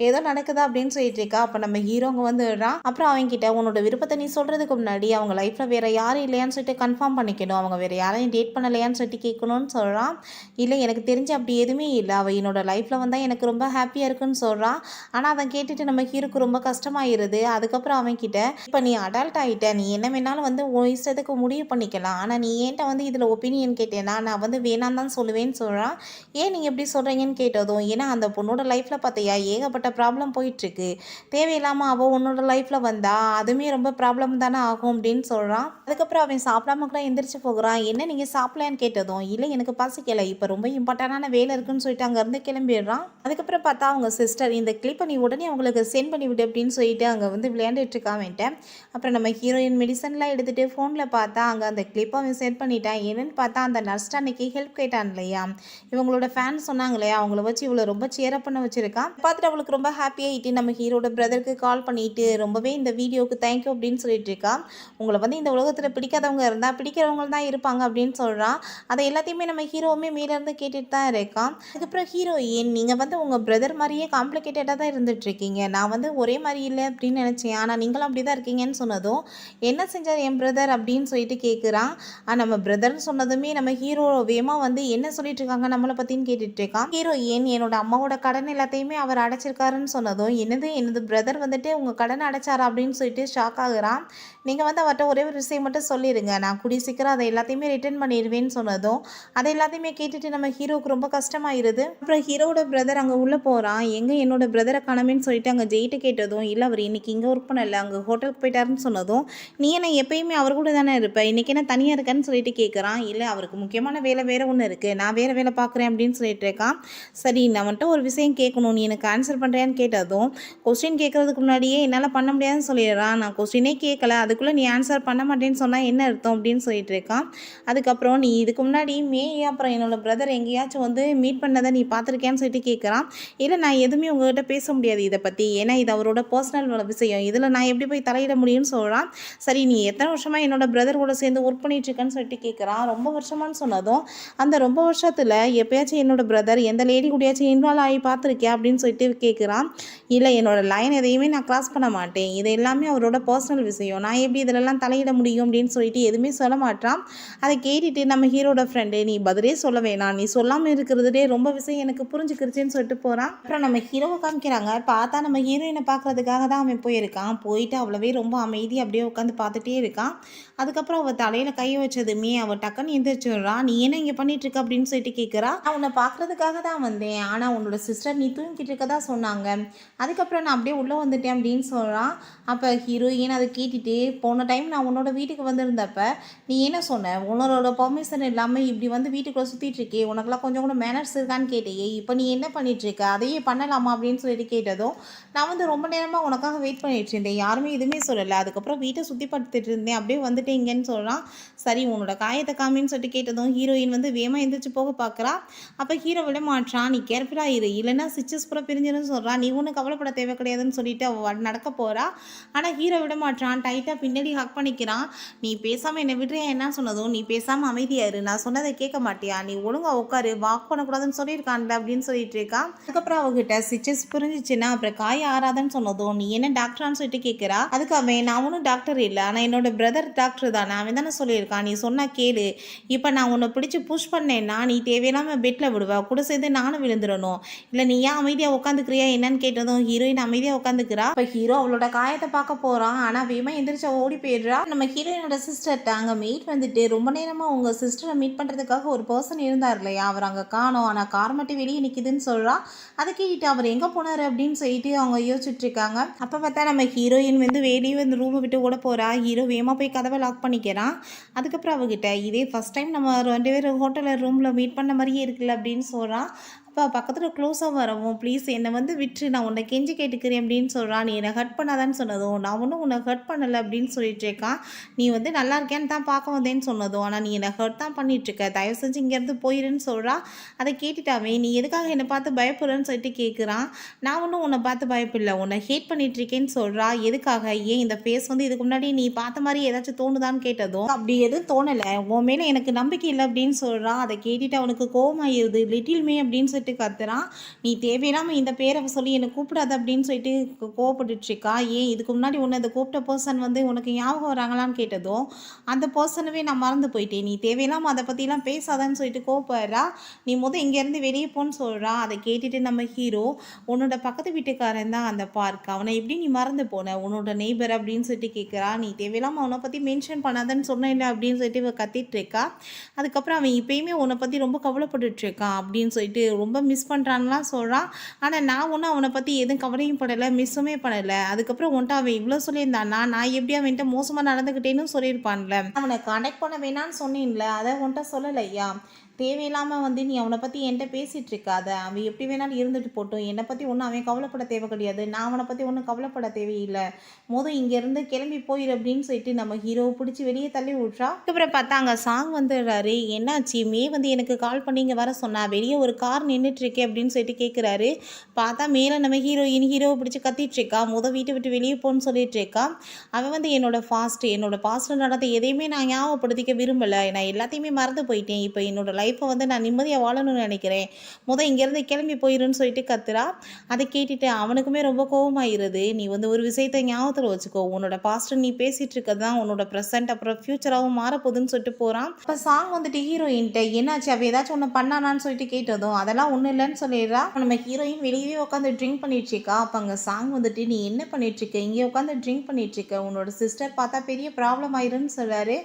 ஏதோ நடக்குதா அப்படின்னு சொல்லிட்டு இருக்கா. அப்போ நம்ம ஹீரோங்க வந்துடுறான். அப்புறம் அவங்ககிட்ட, உன்னோட விருப்பத்தை நீ சொல்கிறதுக்கு முன்னாடி அவங்க லைஃப்பில் வேறு யாரும் இல்லையான்னு சொல்லிட்டு கன்ஃபார்ம் பண்ணிக்கணும், அவங்க வேறு யாரையும் டேட் பண்ணலையான்னு சொல்லிட்டு கேட்கணும்னு சொல்கிறான். இல்லை, எனக்கு தெரிஞ்சு அப்படி எதுவுமே இல்லை, அவள் என்னோட லைஃப்பில் வந்தால் எனக்கு ரொம்ப ஹாப்பியாக இருக்குன்னு சொல்கிறான். ஆனால் அதை கேட்டுட்டு நம்ம ஹீரோக்கு ரொம்ப கஷ்டமாயிருது. அதுக்கப்புறம் அவன்கிட்ட, இப்போ நீ அடல்ட் ஆகிட்ட, நீ என்ன வேணாலும் வந்து உன் இஷ்டத்துக்கு முடிவு பண்ணிக்கலாம். ஆனா நீ என்ட்ட வந்து இதில ஒப்பீனியன் கேட்டேன்னா, நான் வந்து வேணான்னு தான் சொல்லுவேன்னு சொல்றான். ஏன் நீங்க இப்படி சொல்றீங்கன்னு கேட்டதும், ஏன்னா அந்த பொண்ணோட லைஃப்ல பார்த்தியா ஏகப்பட்ட ப்ராப்ளம் போயிட்டுருக்கு. தேவையில்லாம அவ உன்னோட லைஃப்ல வந்தா, அதுவுமே ரொம்ப ப்ராப்ளம் தானே ஆகும் அப்படின்னு சொல்றான். அதுக்கப்புறம் அவன் சாப்பிடாம கூட எந்திரிச்சு போகுறான். என்ன நீங்க சாப்பிடலையான்னு கேட்டதும், இல்ல எனக்கு பசிக்கல. இப்ப ரொம்ப இம்பார்ட்டன்டான வேலை இருக்குன்னு சொல்லிட்டு அங்கேருந்து கிளம்பிடுறான். அதுக்கப்புறம் பார்த்தா அவங்க சிஸ்டர் இந்த கிளிப்பை நீ உடனே அவங்களுக்கு சென்ட் பண்ணி விடு அப்படின்னு சொல்லிட்டு அங்கே வந்து விளையாண்டுட்டு இருக்கான் அவன்ட்ட. அப்புறம் நம்ம ஹீரோயின் மெடிசன்லாம் எடுத்துகிட்டு ஃபோனில் பார்த்தா அங்கே அந்த கிளிப்பை அவன் சென்ட் பண்ணிட்டான். என்னென்னு பார்த்தா அந்த நர்ஸ்ட் அன்னைக்கு ஹெல்ப் கேட்டான் இல்லையா, இவங்களோட ஃபேன் சொன்னாங்க இல்லையா, அவங்கள வச்சு இவ்வளோ ரொம்ப சேரப் பண்ண வச்சுருக்கான். பார்த்துட்டு அவளுக்கு ரொம்ப ஹாப்பியாகிட்டு நம்ம ஹீரோட பிரதருக்கு கால் பண்ணிட்டு ரொம்பவே இந்த வீடியோவுக்கு தேங்க்யூ அப்படின்னு சொல்லிட்டு இருக்கான். உங்களை வந்து இந்த உலகத்தில் பிடிக்காதவங்க இருந்தால் பிடிக்கிறவங்க தான் இருப்பாங்க அப்படின்னு சொல்கிறான். அதை எல்லாத்தையுமே நம்ம ஹீரோவுமே மேலேருந்து கேட்டுட்டு தான் இருக்கான். அதுக்கப்புறம் ஹீரோயின் நீங்கள் வந்து உங்கள் பிரதர் மாதிரியே காம்ப்ளிகேட்டடாக தான் இருந்துகிட்ருக்கீங்க. நான் வந்து ஒரே மாதிரி இல்லை அப்படின்னு நினச்சேன். ஆனால் நீங்களும் அப்படி தான் இருக்கீங்கன்னு சொன்னதும், என்ன செஞ்சார் என் பிரதர் அப்படின்னு சொல்லிட்டு கேட்குறான். நம்ம பிரதர்னு சொன்னதுமே நம்ம ஹீரோ வேகமாக வந்து என்ன சொல்லிட்டு இருக்காங்க நம்மளை பற்றின்னு கேட்டுட்டு இருக்கான். ஹீரோயின் என்னோட அம்மாவோட கடன் எல்லாத்தையுமே அவர் அடைச்சிருக்காருன்னு சொன்னதும், எனது பிரதர் வந்துட்டு உங்கள் கடன் அடைச்சாரா அப்படின்னு சொல்லிட்டு ஷாக் ஆகுறான். நீங்கள் வந்து அவர்கிட்ட ஒரே ஒரு விஷயம் மட்டும் சொல்லிடுங்க, நான் கூடிய சீக்கிரம் அதை எல்லாத்தையுமே ரிட்டர்ன் பண்ணிடுவேன்னு சொன்னதும், அதை எல்லாத்தையுமே கேட்டுட்டு நம்ம ஹீரோவுக்கு ரொம்ப கஷ்டமாயிருது. அப்புறம் ஹீரோட பிரதர் அங்கே உள்ளே போகிறான். எங்கே என்னோட பிரதரை காணமேன்னு சொல்லிட்டு அங்கே ஜெயிட்டு கேட்டதும், இல்லை அவர் இன்றைக்கி இங்கே ஒர்க் பண்ணல, அங்கே ஹோட்டலுக்கு போயிட்டாருன்னு சொன்னதும், நீ என்ன எப்பயுமே அவர் கூட தானே இருப்ப, இன்றைக்கி என்ன தனியாக இருக்கேன்னு சொல்லிட்டு கேட்குறான். இல்லை அவருக்கு முக்கியமான வேலை வேறு ஒன்று இருக்குது, நான் வேறு வேலை பார்க்குறேன் அப்படின்னு சொல்லிட்டு இருக்கான். சரி நான் வந்துட்டு ஒரு விஷயம் கேட்கணும், நீ எனக்கு ஆன்சர் பண்ணுறியான்னு கேட்டதும், கொஸ்டின் கேட்குறதுக்கு முன்னாடியே என்னால் பண்ண முடியாதுன்னு சொல்லிடுறான். நான் கொஸ்டினே கேட்கல, அதுக்குள்ளே நீ ஆன்சர் பண்ண மாட்டேன்னு சொன்னால் என்ன அர்த்தம் அப்படின்னு சொல்லிட்டு இருக்கான். அதுக்கப்புறம் நீ இதுக்கு முன்னாடி அப்புறம் என்னோட பிரதர் எங்கேயாச்சும் வந்து மீட் பண்ணதை நீ பார்த்துருக்கேன்னு சொல்லிட்டு கேட்குறான். இல்லை நான் எதுவுமே உங்ககிட்ட பேச முடியாது இதை பற்றி, ஏன்னா இது அவரோட பர்சனல் விஷயம், இதில் நான் எப்படி போய் தலையிட முடியும்னு சொல்கிறான். சரி நீ எத்தனை வருஷமாக என்னோட பிரதர் கூட சேர்ந்து ஒர்க் பண்ணிட்டுருக்கேன்னு சொல்லிட்டு கேட்குறான். ரொம்ப வருஷமானு சொன்னதும், அந்த ரொம்ப வருஷத்தில் எப்பயாச்சும் என்னோட பிரதர் எந்த லேடி கூடயாச்சும் இன்வால்வ் ஆகி பார்த்துருக்கியா அப்படின்னு சொல்லிட்டு கேட்குறான். இல்லை என்னோட லைன் எதையுமே நான் கிராஸ் பண்ண மாட்டேன், இது எல்லாமே அவரோட பர்சனல் விஷயம், நான் எப்படி இதிலெல்லாம் தலையிட முடியும் அப்படின்னு சொல்லிட்டு எதுவுமே சொல்ல மாட்டான். அதை கேட்டுட்டு நம்ம ஹீரோட ஃப்ரெண்டு, நீ பதிலே சொல்ல வேணாம், நீ சொல்லாமல் இருக்கிறதுலே ரொம்ப விஷயம் எனக்கு புரிஞ்சுக்கிருச்சுன்னு சொல்லிட்டு போகிறான். அப்புறம் நம்ம ஹீரோவை காமிக்கிறாங்க. பார்த்தா நம்ம ஹீரோயினை பார்க்குறதுக்காக தான் அவன் போயிருக்கான். போயிட்டு அவ்வளவே ரொம்ப அமைதி அப்படியே உட்காந்து பார்த்துட்டே இருக்கான். அதுக்கப்புறம் அவள் தலையில் கை வச்சதுமே அவள் டக்குன்னு எந்திரிச்சிடுறான். நீ என்ன இங்கே பண்ணிட்டு இருக்க அப்படின்னு சொல்லிட்டு கேட்குறா. நான் உன்னை பார்க்குறதுக்காக தான் வந்தேன், ஆனால் உன்னோட சிஸ்டர் நீ தூங்கிட்டு இருக்க தான் சொன்னாங்க, அதுக்கப்புறம் நான் அப்படியே உள்ளே வந்துட்டேன் அப்படின்னு சொல்கிறான். அப்போ ஹீரோயின் அதை கேட்டுட்டு, போன டைம் நான் உன்னோட வீட்டுக்கு வந்திருந்தப்ப நீ என்ன சொன்ன, உன்னோட பெர்மிஷன் இல்லாமல் இப்படி வந்து வீட்டுக்குள்ளே சுற்றிட்டு இருக்கே, உனக்குலாம் கொஞ்சம் கூட மேனர்ஸ் இருக்கான்னு கேட்டேயே, இப்போ நீ என்ன பண்ணிகிட்ருக்க, அதையே பண்ணலாமா அப்படின்னு சொல்லிட்டு கேட்டதும், நான் வந்து ரொம்ப நேரமாக உனக்காக வெயிட் பண்ணிட்டு இருந்தேன், யாருமே எதுவுமே சொல்லலை, அதுக்கப்புறம் வீட்டை சுற்றி படுத்துட்டு இருந்தேன், அப்படியே வந்துட்டேன் இங்கேன்னு சொல்கிறான். சரி உன்னோட காயத்தை காமின்னு சொல்லிட்டு கேட்டதும் ஹீரோயின் வந்து வேகமாக எந்திரிச்சு போக பார்க்குறா. அப்போ ஹீரோ விட மாட்டான். நீ கேர்ஃபுல்லாக இரு, இல்லைன்னா ஸ்டிச்சஸ் பூரா பிரிஞ்சிருன்னு சொல்கிறான். நீ ஒன்றும் கவலைப்பட தேவை கிடையாதுன்னு சொல்லிட்டு அவள் நடக்க போகிறா. ஆனால் ஹீரோ விட மாட்டான். டைட்டாக பின்னாடி ஹக் பண்ணிக்கிறான். நீ பேசாமல் என்னை விடுறியா என்ன சொன்னதும், நீ பேசாமல் அமைதியாரு, நான் சொன்னதை கேட்க மாட்டியா, நீ ஒழுங்காக உட்காரு, வாக் பண்ணக்கூடாதுன்னு சொல்லியிருக்கான்ல அப்படின்னு சொல்லிட்டு இருக்கான். அதுக்கப்புறம் அவகிட்ட ஸ்டிச்சஸ் புரிஞ்சிச்சுன்னா அப்புறம் காய ஆறாதுன்னு சொன்னதும், நீ என்ன டாக்டரான்னு சொல்லிட்டு கேட்குறா. அதுக்கு அவன், நான் ஒன்றும் டாக்டர் இல்லை, ஆனால் என்னோட பிரதர் டாக்டர் தானே, அவன் தானே சொல்லியிருக்கான், நீ சொன்னா கேளு, இப்போ நான் உன்னை பிடிச்சி புஷ் பண்ணேன்னா நீ தேவையில்லாமல் பெட்டில் விடுவா, கூட சேர்ந்து நானும் விழுந்துடணும், இல்லை நீ ஏன் அமைதியாக உட்காந்துக்கிறியா என்னன்னு கேட்டதும் ஹீரோயின் அமைதியாக உட்காந்துக்கிறா. இப்போ ஹீரோ அவளோட காயத்தை பார்க்க போகிறான். ஆனால் வேகமா எந்திரிச்சு ஓடி போயிடுறா. நம்ம ஹீரோயினோட சிஸ்டர்கிட்ட அங்கே மீட் வந்துட்டு, ரொம்ப நேரமாக உங்கள் சிஸ்டரை மீட் பண்ணுறதுக்காக ஒரு பர்சன் இருந்தார் இல்லையா, அவர் அங்கே காணோம், ஆனால் கார் மட்டும் வெளியே நிற்கிதுன்னு சொல்கிறா. அதை கேட்டுட்டு அவர் எங்கே போனார் அப்படின்னு சொல்லிட்டு அவங்க யோசிச்சுட்டு இருக்காங்க. அப்போ பார்த்தா நம்ம ஹீரோயின் வந்து வெளியே வந்து ரூமை விட்டு ஓட போகிறா. ஹீரோ வேகமாக போய் கதவை லாக் பண்ணிக்கிறான். அதுக்கப்புறம் அவகிட்ட, இதே ஃபஸ்ட் டைம் நம்ம 2 பேரும் ஹோட்டலில் ரூமில் மீட் பண்ண மாதிரியே இருக்குல்ல அப்படின்னு சொல்கிறான். அப்போ பக்கத்தில் க்ளோஸாக வரவும், ப்ளீஸ் என்னை வந்து விட்டு, நான் உன்னை கெஞ்சி கேட்டுக்கிறேன் அப்படின்னு சொல்கிறான். நீ என்னை ஹர்ட் பண்ணாதான்னு சொன்னதும், நான் ஒன்றும் உன்னை ஹர்ட் பண்ணலை அப்படின்னு சொல்லிட்டு இருக்கான். நீ வந்து நல்லா இருக்கேன்னு தான் பார்க்க வந்தேன்னு சொன்னதும், ஆனால் நீ என்னை ஹர்ட் தான் பண்ணிகிட்ருக்க, தயவு செஞ்சு இங்கேருந்து போயிருன்னு சொல்கிறா. அதை கேட்டுட்டாவே, நீ எதுக்காக என்னை பார்த்து பயப்படுறேன்னு சொல்லிட்டு கேட்குறான். நான் ஒன்றும் உன்னை பார்த்து பயப்பில்லை, உன்னை ஹேட் பண்ணிகிட்ருக்கேன்னு சொல்கிறா. எதுக்காக, ஏன் இந்த ஃபேஸ் வந்து இதுக்கு முன்னாடி நீ பார்த்த மாதிரி ஏதாச்சும் தோணுதான்னு கேட்டதும், அப்படி எதுவும் தோணலை, உன் மேலே எனக்கு நம்பிக்கை இல்லை அப்படின்னு சொல்கிறான். அதை கேட்டுட்டு அவனுக்கு கோவமாயிருது. லிட்டில் மீ அப்படின்னு சொல்லிட்டு சொல்லிட்டு கத்துறான். நீ தேவையில்லாமல் இந்த பேரை சொல்லி என்னை கூப்பிடாத அப்படின்னு சொல்லிட்டு கோவப்பட்டுட்ருக்கா. ஏன் இதுக்கு முன்னாடி உன்னை அந்த கூப்பிட்ட பர்சன் வந்து உனக்கு ஞாபகம் வராங்களான்னு கேட்டதும் அந்த பர்சனவே நான் மறந்து போயிட்டேன். நீ தேவையில்லாமல் அதை பற்றிலாம் பேசாதான்னு சொல்லிட்டு கோவப்படுறா. நீ இங்கேருந்து வெளியே போன்னு சொல்கிறா. அதை கேட்டுட்டு நம்ம ஹீரோ உன்னோட பக்கத்து வீட்டுக்காரன் தான் அந்த பார்க், அவனை எப்படி நீ மறந்து போன, உன்னோட நெய்பர் அப்படின்னு சொல்லிட்டு கேட்குறா. நீ தேவையில்லாமல் அவனை பற்றி மென்ஷன் பண்ணாதன்னு சொன்னேன் அப்படின்னு சொல்லிட்டு இவ கத்திட்டு இருக்கா. அதுக்கப்புறம் அவன் இப்பயுமே உன்னை பற்றி ரொம்ப கவலைப்பட்டுட்ருக்கான் அப்படின்னு சொல்லிட்டு ரொம்ப மிஸ் பண்ணுறான்லாம் சொல்கிறான். ஆனால் நான் ஒன்றும் அவனை பற்றி எதுவும் கவலையும் படலை, மிஸ்ஸுமே பண்ணலை. அதுக்கப்புறம் உன்ட்ட அவன் இவ்வளோ சொல்லியிருந்தான்னா நான் எப்படி அவன்கிட்ட மோசமாக நடந்துக்கிட்டேன்னு சொல்லியிருப்பான்ல. அவனை கான்டாக்ட் பண்ண வேணான்னு சொன்னேன்ல, அதை உன்ட்ட சொல்லலையா? தேவையில்லாமல் வந்து நீ அவனை பற்றி என்கிட்ட பேசிகிட்டு இருக்காத. அவன் எப்படி வேணாலும் இருந்துட்டு போட்டோம், என்னை பற்றி ஒன்றும் அவன் கவலைப்பட தேவை கிடையாது, நான் அவனை பற்றி ஒன்றும் கவலைப்பட தேவையில்லை, இங்கேருந்து கிளம்பி போயிரு அப்படின்னு சொல்லிட்டு நம்ம ஹீரோவை பிடிச்சி வெளியே தள்ளி விட்றா. அதுக்கப்புறம் பார்த்தா அங்கே சாங் வந்துடுறாரு. என்னாச்சு வந்து எனக்கு கால் பண்ணி இங்கே வர சொன்னா, வெளியே ஒரு கார் நின்றுட்டுருக்கே அப்படின்னு சொல்லிட்டு கேட்குறாரு. பார்த்தா மேலே நம்ம ஹீரோவை பிடிச்சி கத்திட்டு இருக்கா. வீட்டை விட்டு வெளியே போன்னு சொல்லிட்டு இருக்கா. அவன் வந்து என்னோட பாஸ்ட்டில் நடந்த எதையுமே நான் ஞாபகப்படுத்திக்க விரும்பலை, நான் எல்லாத்தையுமே மறந்து போயிட்டேன், இப்போ என்னோட லைஃப்பை வந்து நான் நிம்மதியாக வாழணும்னு நினைக்கிறேன், இங்கேருந்து கிளம்பி போயிருன்னு சொல்லிட்டு கத்துறா. அதை கேட்டுட்டு அவனுக்குமே ரொம்ப கோபமாயிருது. நீ வந்து ஒரு விஷயத்தை ஞாபகத்தில் வச்சுக்கோ, உன்னோட பாஸ்ட்டு நீ பேசிகிட்டு இருக்கிறது தான் உன்னோட ப்ரெசென்ட் அப்புறம் ஃப்யூச்சராகவும் மாறப்போகுதுன்னு சொல்லிட்டு போகிறான். இப்போ சாங் வந்துட்டு ஹீரோயின்ட்ட என்னாச்சு அவள் ஏதாச்சும் ஒன்று பண்ணானான்னு சொல்லிட்டு கேட்டதும் அதெல்லாம் ஒன்றும் இல்லைன்னு சொல்லிடுறா. நம்ம ஹீரோயின் வெளியே உட்காந்து ட்ரிங்க் பண்ணிட்டுருக்கா. அப்போ அங்கே சாங் வந்துட்டு நீ என்ன பண்ணிட்டுருக்க, இங்கே உட்காந்து ட்ரிங்க் பண்ணிட்டுருக்க, உன்னோட சிஸ்டர் பார்த்தா பெரிய ப்ராப்ளம் ஆயிருன்னு சொல்கிறாரு.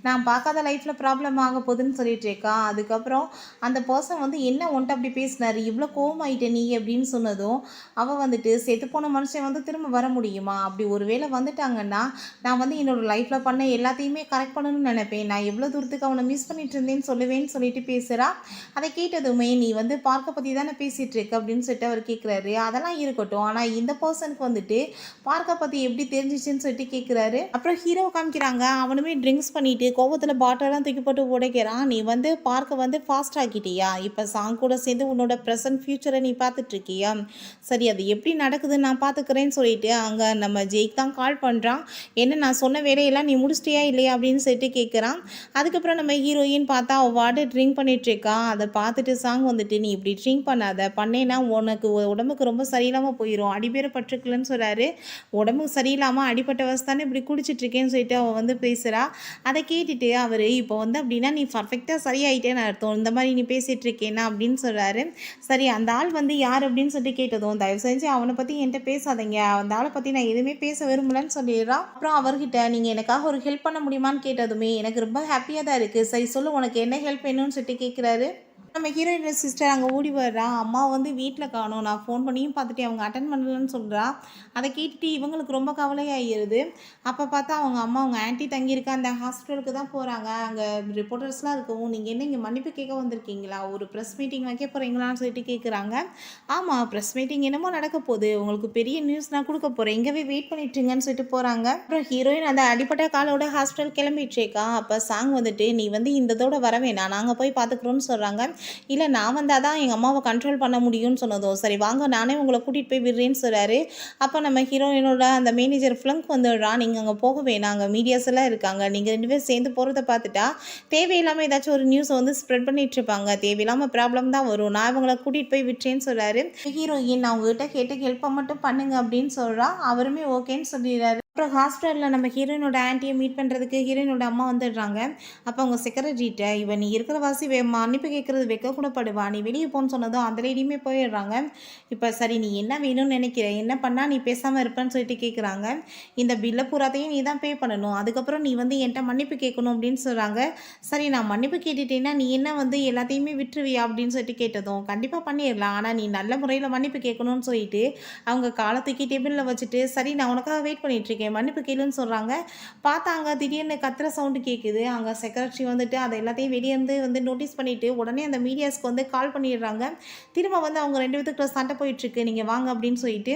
நான் பார்க்காத லைஃப்பில் ப்ராப்ளம் ஆக போகுதுன்னு சொல்லிட்டு இருக்கா. அதுக்கப்புறம் அந்த பர்சன் வந்து என்ன உன்ட்ட அப்படி பேசினார், இவ்வளோ கோவமாயிட்ட நீ அப்படின்னு சொன்னதும் அவள் வந்துட்டு செத்து போன மனுஷன் வந்து திரும்ப வர முடியுமா, அப்படி ஒரு வேளை வந்துட்டாங்கன்னா நான் வந்து என்னோடய லைஃப்பில் பண்ண எல்லாத்தையுமே கரெக்ட் பண்ணணும்னு நினைப்பேன், நான் எவ்வளோ தூரத்துக்கு அவனை மிஸ் பண்ணிட்டு இருந்தேன்னு சொல்லுவேன்னு சொல்லிட்டு பேசுகிறா. அதை கேட்டதுமே நீ வந்து பார்க்க பற்றி தானே பேசிகிட்டு இருக்க அப்படின்னு சொல்லிட்டு அவர் கேட்குறாரு. அதெல்லாம் இருக்கட்டும், ஆனால் இந்த பர்சனுக்கு வந்துட்டு பார்க்க பற்றி எப்படி தெரிஞ்சிச்சுன்னு சொல்லிட்டு கேட்குறாரு. அப்புறம் ஹீரோ காமிக்கிறாங்க. அவனுமே ட்ரிங்க்ஸ் பண்ணிட்டு கோவத்தில் பாட்டிலெல்லாம் தூக்கி போட்டு உடைக்கிறான். நீ வந்து பார்க்க வந்து ஃபாஸ்ட் ஆக்கிட்டியா, இப்போ சாங் கூட சேர்ந்து உன்னோட ப்ரெசன்ட் ஃப்யூச்சரை நீ பார்த்துட்ருக்கியா, சரி அது எப்படி நடக்குதுன்னு நான் பார்த்துக்கிறேன்னு சொல்லிட்டு அங்கே நம்ம ஜெய்க்கு தான் கால் பண்ணுறான். என்ன நான் சொன்ன வேலையெல்லாம் நீ முடிச்சிட்டியா இல்லையா அப்படின்னு சொல்லிட்டு கேட்குறான். அதுக்கப்புறம் நம்ம ஹீரோயின் பார்த்தா அவள் வாட்டர் ட்ரிங்க் பண்ணிகிட்ருக்கா. அதை பார்த்துட்டு சாங் வந்துட்டு நீ இப்படி ட்ரிங்க் பண்ணாத, பண்ணேன்னா உனக்கு உடம்புக்கு ரொம்ப சரியில்லாமல் போயிடும், அடிபேற பட்டிருக்கலன்னு சொல்கிறாரு. உடம்புக்கு சரியில்லாமல் அடிப்பட்ட வசதானே இப்படி குடிச்சிட்ருக்கேன்னு சொல்லிட்டு அவள் வந்து பேசுகிறா. அதை கேட்டுட்டு அவர் இப்போ வந்து அப்படின்னா நீ பர்ஃபெக்டாக சரியாயிட்டேன்னு அர்த்தம், இந்த மாதிரி நீ பேசிகிட்டு இருக்கேன்னா அப்படின்னு சொல்கிறாரு. சரி அந்த ஆள் வந்து யார் அப்படின்னு சொல்லிட்டு கேட்டதும் தயவு செஞ்சு அவனை பற்றி என்கிட்ட பேசாதீங்க, அந்த ஆளை பற்றி நான் எதுவுமே பேச விரும்பலன்னு சொல்லிடுறான். அப்புறம் அவர்கிட்ட நீங்கள் எனக்காக ஒரு ஹெல்ப் பண்ண முடியுமான்னு கேட்டதுமே எனக்கு ரொம்ப ஹாப்பியாக தான் இருக்குது, சரி சொல்லு உனக்கு என்ன ஹெல்ப் வேணும்னு சொல்லிட்டு கேட்குறாரு. நம்ம ஹீரோயின் சிஸ்டர் அங்கே ஓடி வர்றா. அம்மா வந்து வீட்டில் காணோம், நான் ஃபோன் பண்ணியும் பார்த்துட்டு அவங்க அட்டன் பண்ணலன்னு சொல்கிறா. அதை கேட்டுட்டு இவங்களுக்கு ரொம்ப கவலையாகிடுது. அப்போ பார்த்தா அவங்க அம்மா அவங்க ஆன்ட்டி தங்கியிருக்க அந்த ஹாஸ்பிட்டலுக்கு தான் போகிறாங்க. அங்கே ரிப்போர்ட்டர்ஸ்லாம் இருக்கவும் நீங்கள் என்ன இங்கே மன்னிப்பு கேட்க வந்திருக்கீங்களா, ஒரு ப்ரெஸ் மீட்டிங் வைக்க போகிறீங்களான்னு சொல்லிட்டு கேட்குறாங்க. ஆமாம் ப்ரெஸ் மீட்டிங் என்னமோ நடக்க போகுது, உங்களுக்கு பெரிய நியூஸ் நான் கொடுக்க போகிறேன், இங்கேவே வெயிட் பண்ணிட்டுருங்கன்னு சொல்லிட்டு போகிறாங்க. அப்புறம் ஹீரோயின் அந்த அடிப்பட்ட காலோட ஹாஸ்பிட்டல் கிளம்பிட்டுருக்கா. அப்போ சாங் வந்துட்டு நீ வந்து இந்த இதோட வர வேணாம், நாங்கள் போய் பார்த்துக்குறோன்னு சொல்கிறாங்க. இல்லை நான் வந்தால் தான் எங்கள் அம்மாவை கண்ட்ரோல் பண்ண முடியும்னு சொன்னதும் சரி வாங்க நானே உங்களை கூட்டிகிட்டு போய் விடுறேன்னு சொல்கிறாரு. அப்போ நம்ம ஹீரோயினோட அந்த மேனேஜர் ஃப்ளங்க் வந்துடுறா. நீங்கள் அங்கே போக வேணாம், அங்கே மீடியாஸ் எல்லாம் இருக்காங்க, நீங்கள் 2 பேர் சேர்ந்து போகிறத பார்த்துட்டா தேவையில்லாமல் ஏதாச்சும் ஒரு நியூஸை வந்து ஸ்ப்ரெட் பண்ணிட்டு இருப்பாங்க, தேவையில்லாமல் ப்ராப்ளம் தான் வரும், நான் இவங்களை கூட்டிகிட்டு போய் விட்டுறேன்னு சொல்கிறாரு. ஹீரோயின் நான் உங்ககிட்ட கேட்ட ஹெல்ப்பை மட்டும் பண்ணுங்க அப்படின்னு சொல்கிறா. அவருமே ஓகேன்னு சொல்லிடுறாரு. அப்புறம் ஹாஸ்பிட்டலில் நம்ம ஹீரோயினோட ஆன்ட்டியை மீட் பண்ணுறதுக்கு ஹீரோயினோட அம்மா வந்துடுறாங்க. அப்போ அவங்க செக்ரட்டரிட்ட இவன் நீ இருக்கிற வாசி மன்னிப்பு கேட்குறது வைக்க கூட படுவா, நீ வெளியே போன்னு சொன்னதும் அந்த லேடியுமே போயிடுறாங்க. இப்போ சரி நீ என்ன வேணும்னு நினைக்கிற, என்ன பண்ணால் நீ பேசாமல் இருப்பேன்னு சொல்லிட்டு கேட்குறாங்க. இந்த பில்லை பூராத்தையும் நீ தான் பே பண்ணணும், அதுக்கப்புறம் நீ வந்து என்கிட்ட மன்னிப்பு கேட்கணும் அப்படின்னு சொல்கிறாங்க. சரி நான் மன்னிப்பு கேட்டுட்டேன்னா நீ என்ன வந்து எல்லாத்தையுமே விட்டுருவியா அப்படின்னு சொல்லிட்டு கேட்டதும் கண்டிப்பாக பண்ணிடலாம், ஆனால் நீ நல்ல முறையில் மன்னிப்பு கேட்கணும்னு சொல்லிட்டு அவங்க காலத்துக்கு டேபிளில் வச்சுட்டு சரி நான் உனக்காக வெயிட் பண்ணிட்டுருக்கேன் மன்னிப்பு கேளுன்னு சொல்கிறாங்க. பார்த்தாங்க திடீர்னு கத்துற சவுண்டு கேட்குது. அங்கே செக்ரட்டரி வந்துட்டு அதை எல்லாத்தையும் வெளியே வந்து நோட்டீஸ் பண்ணிவிட்டு உடனே அந்த மீடியாஸ்க்கு வந்து கால் பண்ணிடுறாங்க. திரும்ப வந்து அவங்க 2 பேத்துக்குள்ள சண்டை போயிட்டுருக்கு, நீங்கள் வாங்க அப்படின்னு சொல்லிட்டு.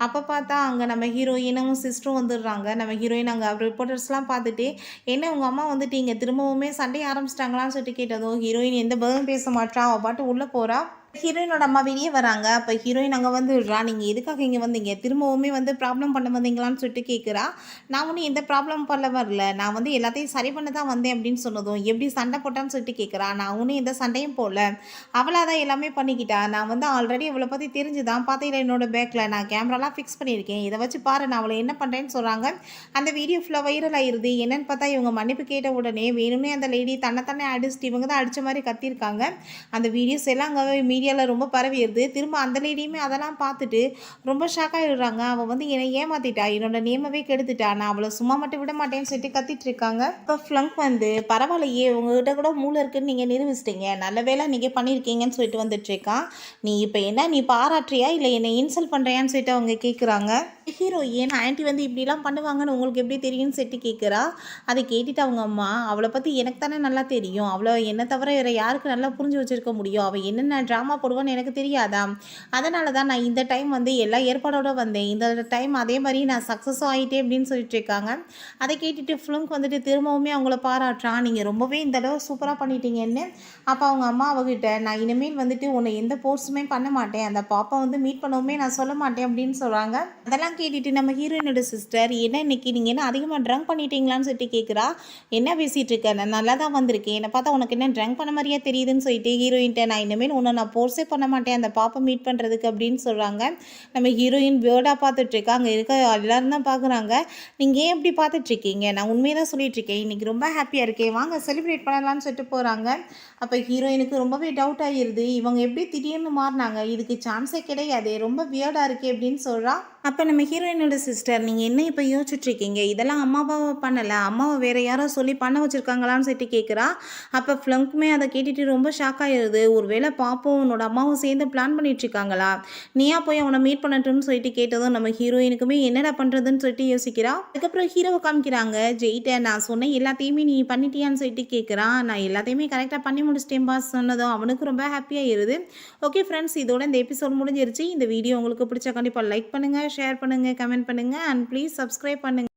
அப்போ பார்த்தா அங்கே நம்ம ஹீரோயினும் சிஸ்டரும் வந்துடுறாங்க. நம்ம ஹீரோயின் அங்கே ரிப்போர்ட்டர்ஸ்லாம் பார்த்துட்டு என்ன உங்கள் அம்மா வந்துட்டு இங்கே திரும்பவுமே சண்டையை ஆரம்பிச்சிட்டாங்களான்னு சொல்லிட்டு கேட்டதும் ஹீரோயின் எந்த பதிலும் பேச மாட்டா, அவள் பாட்டு உள்ளே போகிறா. ஹீரோயினோட அம்மா வெளியே வராங்க. அப்போ ஹீரோயின் அங்கே வந்துடுறா. நீங்கள் எதுக்காக இங்கே வந்தீங்க? திரும்பவுமே வந்து ப்ராப்ளம் பண்ண வந்தீங்களான்னு சொல்லிட்டு கேட்குறா. நான் ஒன்றும் எந்த ப்ராப்ளம் பண்ண வரல. நான் வந்து எல்லாத்தையும் சரி பண்ண தான் வந்தேன் அப்படின்னு சொன்னதும், எப்படி சண்டை போட்டான்னு சொல்லிட்டு கேட்குறா. நான் ஒன்றும் எந்த சண்டையும் போடல. அவளாக தான் எல்லாமே பண்ணிக்கிட்டா. நான் வந்து ஆல்ரெடி அவளை பற்றி தெரிஞ்சு தான் பார்த்தீங்களா என்னோட பேக்கில் நான் கேமராலாம் ஃபிக்ஸ் பண்ணியிருக்கேன். இதை வச்சு பாரு நான் அவளை என்ன பண்ணுறேன்னு சொல்கிறாங்க. அந்த வீடியோ ஃபுல்லாக வைரல் ஆயிருது. என்னன்னு பார்த்தா இவங்க மன்னிப்பு கேட்ட உடனே வேணும்னே அந்த லேடி தன்னை அடிச்சுட்டு இவங்க தான் அடித்த மாதிரி கத்திருக்காங்க. அந்த வீடியோஸ் எல்லாம் அங்கே மீடியாவில் ரொம்ப பரவிடுது. திரும்ப அந்த லேடியுமே அதெல்லாம் பார்த்துட்டு ரொம்ப ஷாக் ஆகிடுறாங்க. அவள் வந்து என்னை ஏமாத்திட்டா, என்னோட நேமவே கெடுத்துட்டா, நான் அவளை சும்மா மட்டும் விட மாட்டேன்னு சொல்லிட்டு கத்திட்டு இருக்காங்க. இப்போ ஃப்ளங்க் வந்து பரவாயில்லையே உங்ககிட்ட கூட மூளை இருக்குன்னு நீங்கள் நிரூபிச்சிட்டீங்க, நல்ல வேலை நீங்கள் பண்ணியிருக்கீங்கன்னு சொல்லிட்டு வந்துட்டு இருக்கான். நீ இப்போ என்ன நீ பாராட்டுறியா இல்லை என்னை இன்சல்ட் பண்ணுறியான்னு சொல்லிட்டு அவங்க கேட்குறாங்க. ஹீரோயின் ஆன்ட்டி வந்து இப்படிலாம் பண்ணுவாங்கன்னு உங்களுக்கு எப்படி தெரியும்னு சொல்லிட்டு கேட்குறா. அதை கேட்டுட்டு அவங்க அம்மா அவளை பற்றி எனக்கு தானே நல்லா தெரியும், அவளை என்னை தவிர வேறு யாருக்கு நல்லா புரிஞ்சு வச்சுருக்க முடியும், அவள் என்னென்ன ட்ராமா போடுவான்னு எனக்கு தெரியாதா, அதனால தான் நான் இந்த டைம் வந்து எல்லா ஏற்பாடோடு வந்தேன், இந்த டைம் அதே மாதிரி நான் சக்ஸஸும் ஆகிட்டேன் அப்படின்னு சொல்லிட்டு இருக்காங்க. அதை கேட்டுட்டு ஃப்ளங்க் வந்துட்டு திரும்பவுமே அவங்கள பாராட்டுறான். நீங்கள் ரொம்பவே இந்த அளவு சூப்பராக பண்ணிட்டீங்கன்னு. அப்போ அவங்க அம்மா அவகிட்ட நான் இனிமேல் வந்துட்டு உன்னை எந்த போர்ஸுமே பண்ண மாட்டேன், அந்த பாப்பா வந்து மீட் பண்ணவுமே நான் சொல்ல மாட்டேன் அப்படின்னு சொல்கிறாங்க. அதெல்லாம் கேட்டுட்டு நம்ம ஹீரோயினோட சிஸ்டர் என்ன இன்னைக்கு நீங்கள் என்ன அதிகமாக ட்ரங்க் பண்ணிட்டீங்களான்னு சொல்லிட்டு கேட்குறா. என்ன பேசிகிட்டு இருக்க, நான் நல்லா தான் வந்திருக்கேன், என்னை பார்த்தா உனக்கு என்ன ட்ரங்க் பண்ண மாதிரியா தெரியுதுன்னு சொல்லிட்டு ஹீரோயின்ட்ட நான் இனிமேல் உன்னை நான் போர்ஸே பண்ண மாட்டேன் அந்த பாப்பை மீட் பண்ணுறதுக்கு அப்படின்னு சொல்கிறாங்க. நம்ம ஹீரோயின் வேர்டாக பார்த்துட்ருக்கா. அங்கே இருக்க எல்லாரும் தான் பார்க்குறாங்க. நீங்கள் ஏன் இப்படி பார்த்துட்ருக்கீங்க, நான் உண்மையை தான் சொல்லிகிட்ருக்கேன், இன்றைக்கி ரொம்ப ஹாப்பியாக இருக்கேன், வாங்க செலிப்ரேட் பண்ணலான்னு சொல்லிட்டு போகிறாங்க. அப்போ ஹீரோயினுக்கு ரொம்பவே டவுட் ஆகிடுது, இவங்க எப்படி திடீர்னு மாறினாங்க, இதுக்கு சான்ஸே கிடையாது, ரொம்ப வியர்டாக இருக்கே அப்படின்னு சொல்கிறா. அப்போ நம்ம ஹீரோயினோட சிஸ்டர் நீங்கள் என்ன இப்போ யோசிச்சுட்ருக்கீங்க, இதெல்லாம் அம்மாவை பண்ணலை, அம்மாவை வேறு யாரோ சொல்லி பண்ண வச்சுருக்காங்களான்னு சொல்லிட்டு கேட்குறா. அப்போ ஃப்ளங்க்குமே அதை கேட்டுட்டு ரொம்ப ஷாக் ஆகிடுது. ஒரு வேளை பாப்போம் உன்னோட அம்மாவும் சேர்ந்து பிளான் பண்ணிகிட்ருக்காங்களா, நீயா போய் அவனை மீட் பண்ணட்டும்னு சொல்லிட்டு கேட்டதும் நம்ம ஹீரோயினுக்குமே என்னடா பண்ணுறதுன்னு சொல்லிட்டு யோசிக்கிறா. அதுக்கப்புறம் ஹீரோவை காமிக்கிறாங்க. ஜெயிட்ட நான் சொன்னேன் எல்லாத்தையுமே நீ பண்ணிட்டியான்னு சொல்லிட்டு கேட்குறான். நான் எல்லாத்தையுமே கரெக்டாக பண்ணி முடிச்சிட்டேன் பாஸ் சொன்னதும் அவனுக்கு ரொம்ப ஹாப்பியாகிடுது. ஓகே ஃப்ரெண்ட்ஸ், இதோட இந்த எபிசோட் முடிஞ்சிருச்சு. இந்த வீடியோ உங்களுக்கு பிடிச்சா கண்டிப்பாக லைக் பண்ணுங்கள், ஷேர் பண்ணுங்கள், கமெண்ட் பண்ணுங்கள் அண்ட் ப்ளீஸ் சப்ஸ்கிரைப் பண்ணுங்கள்.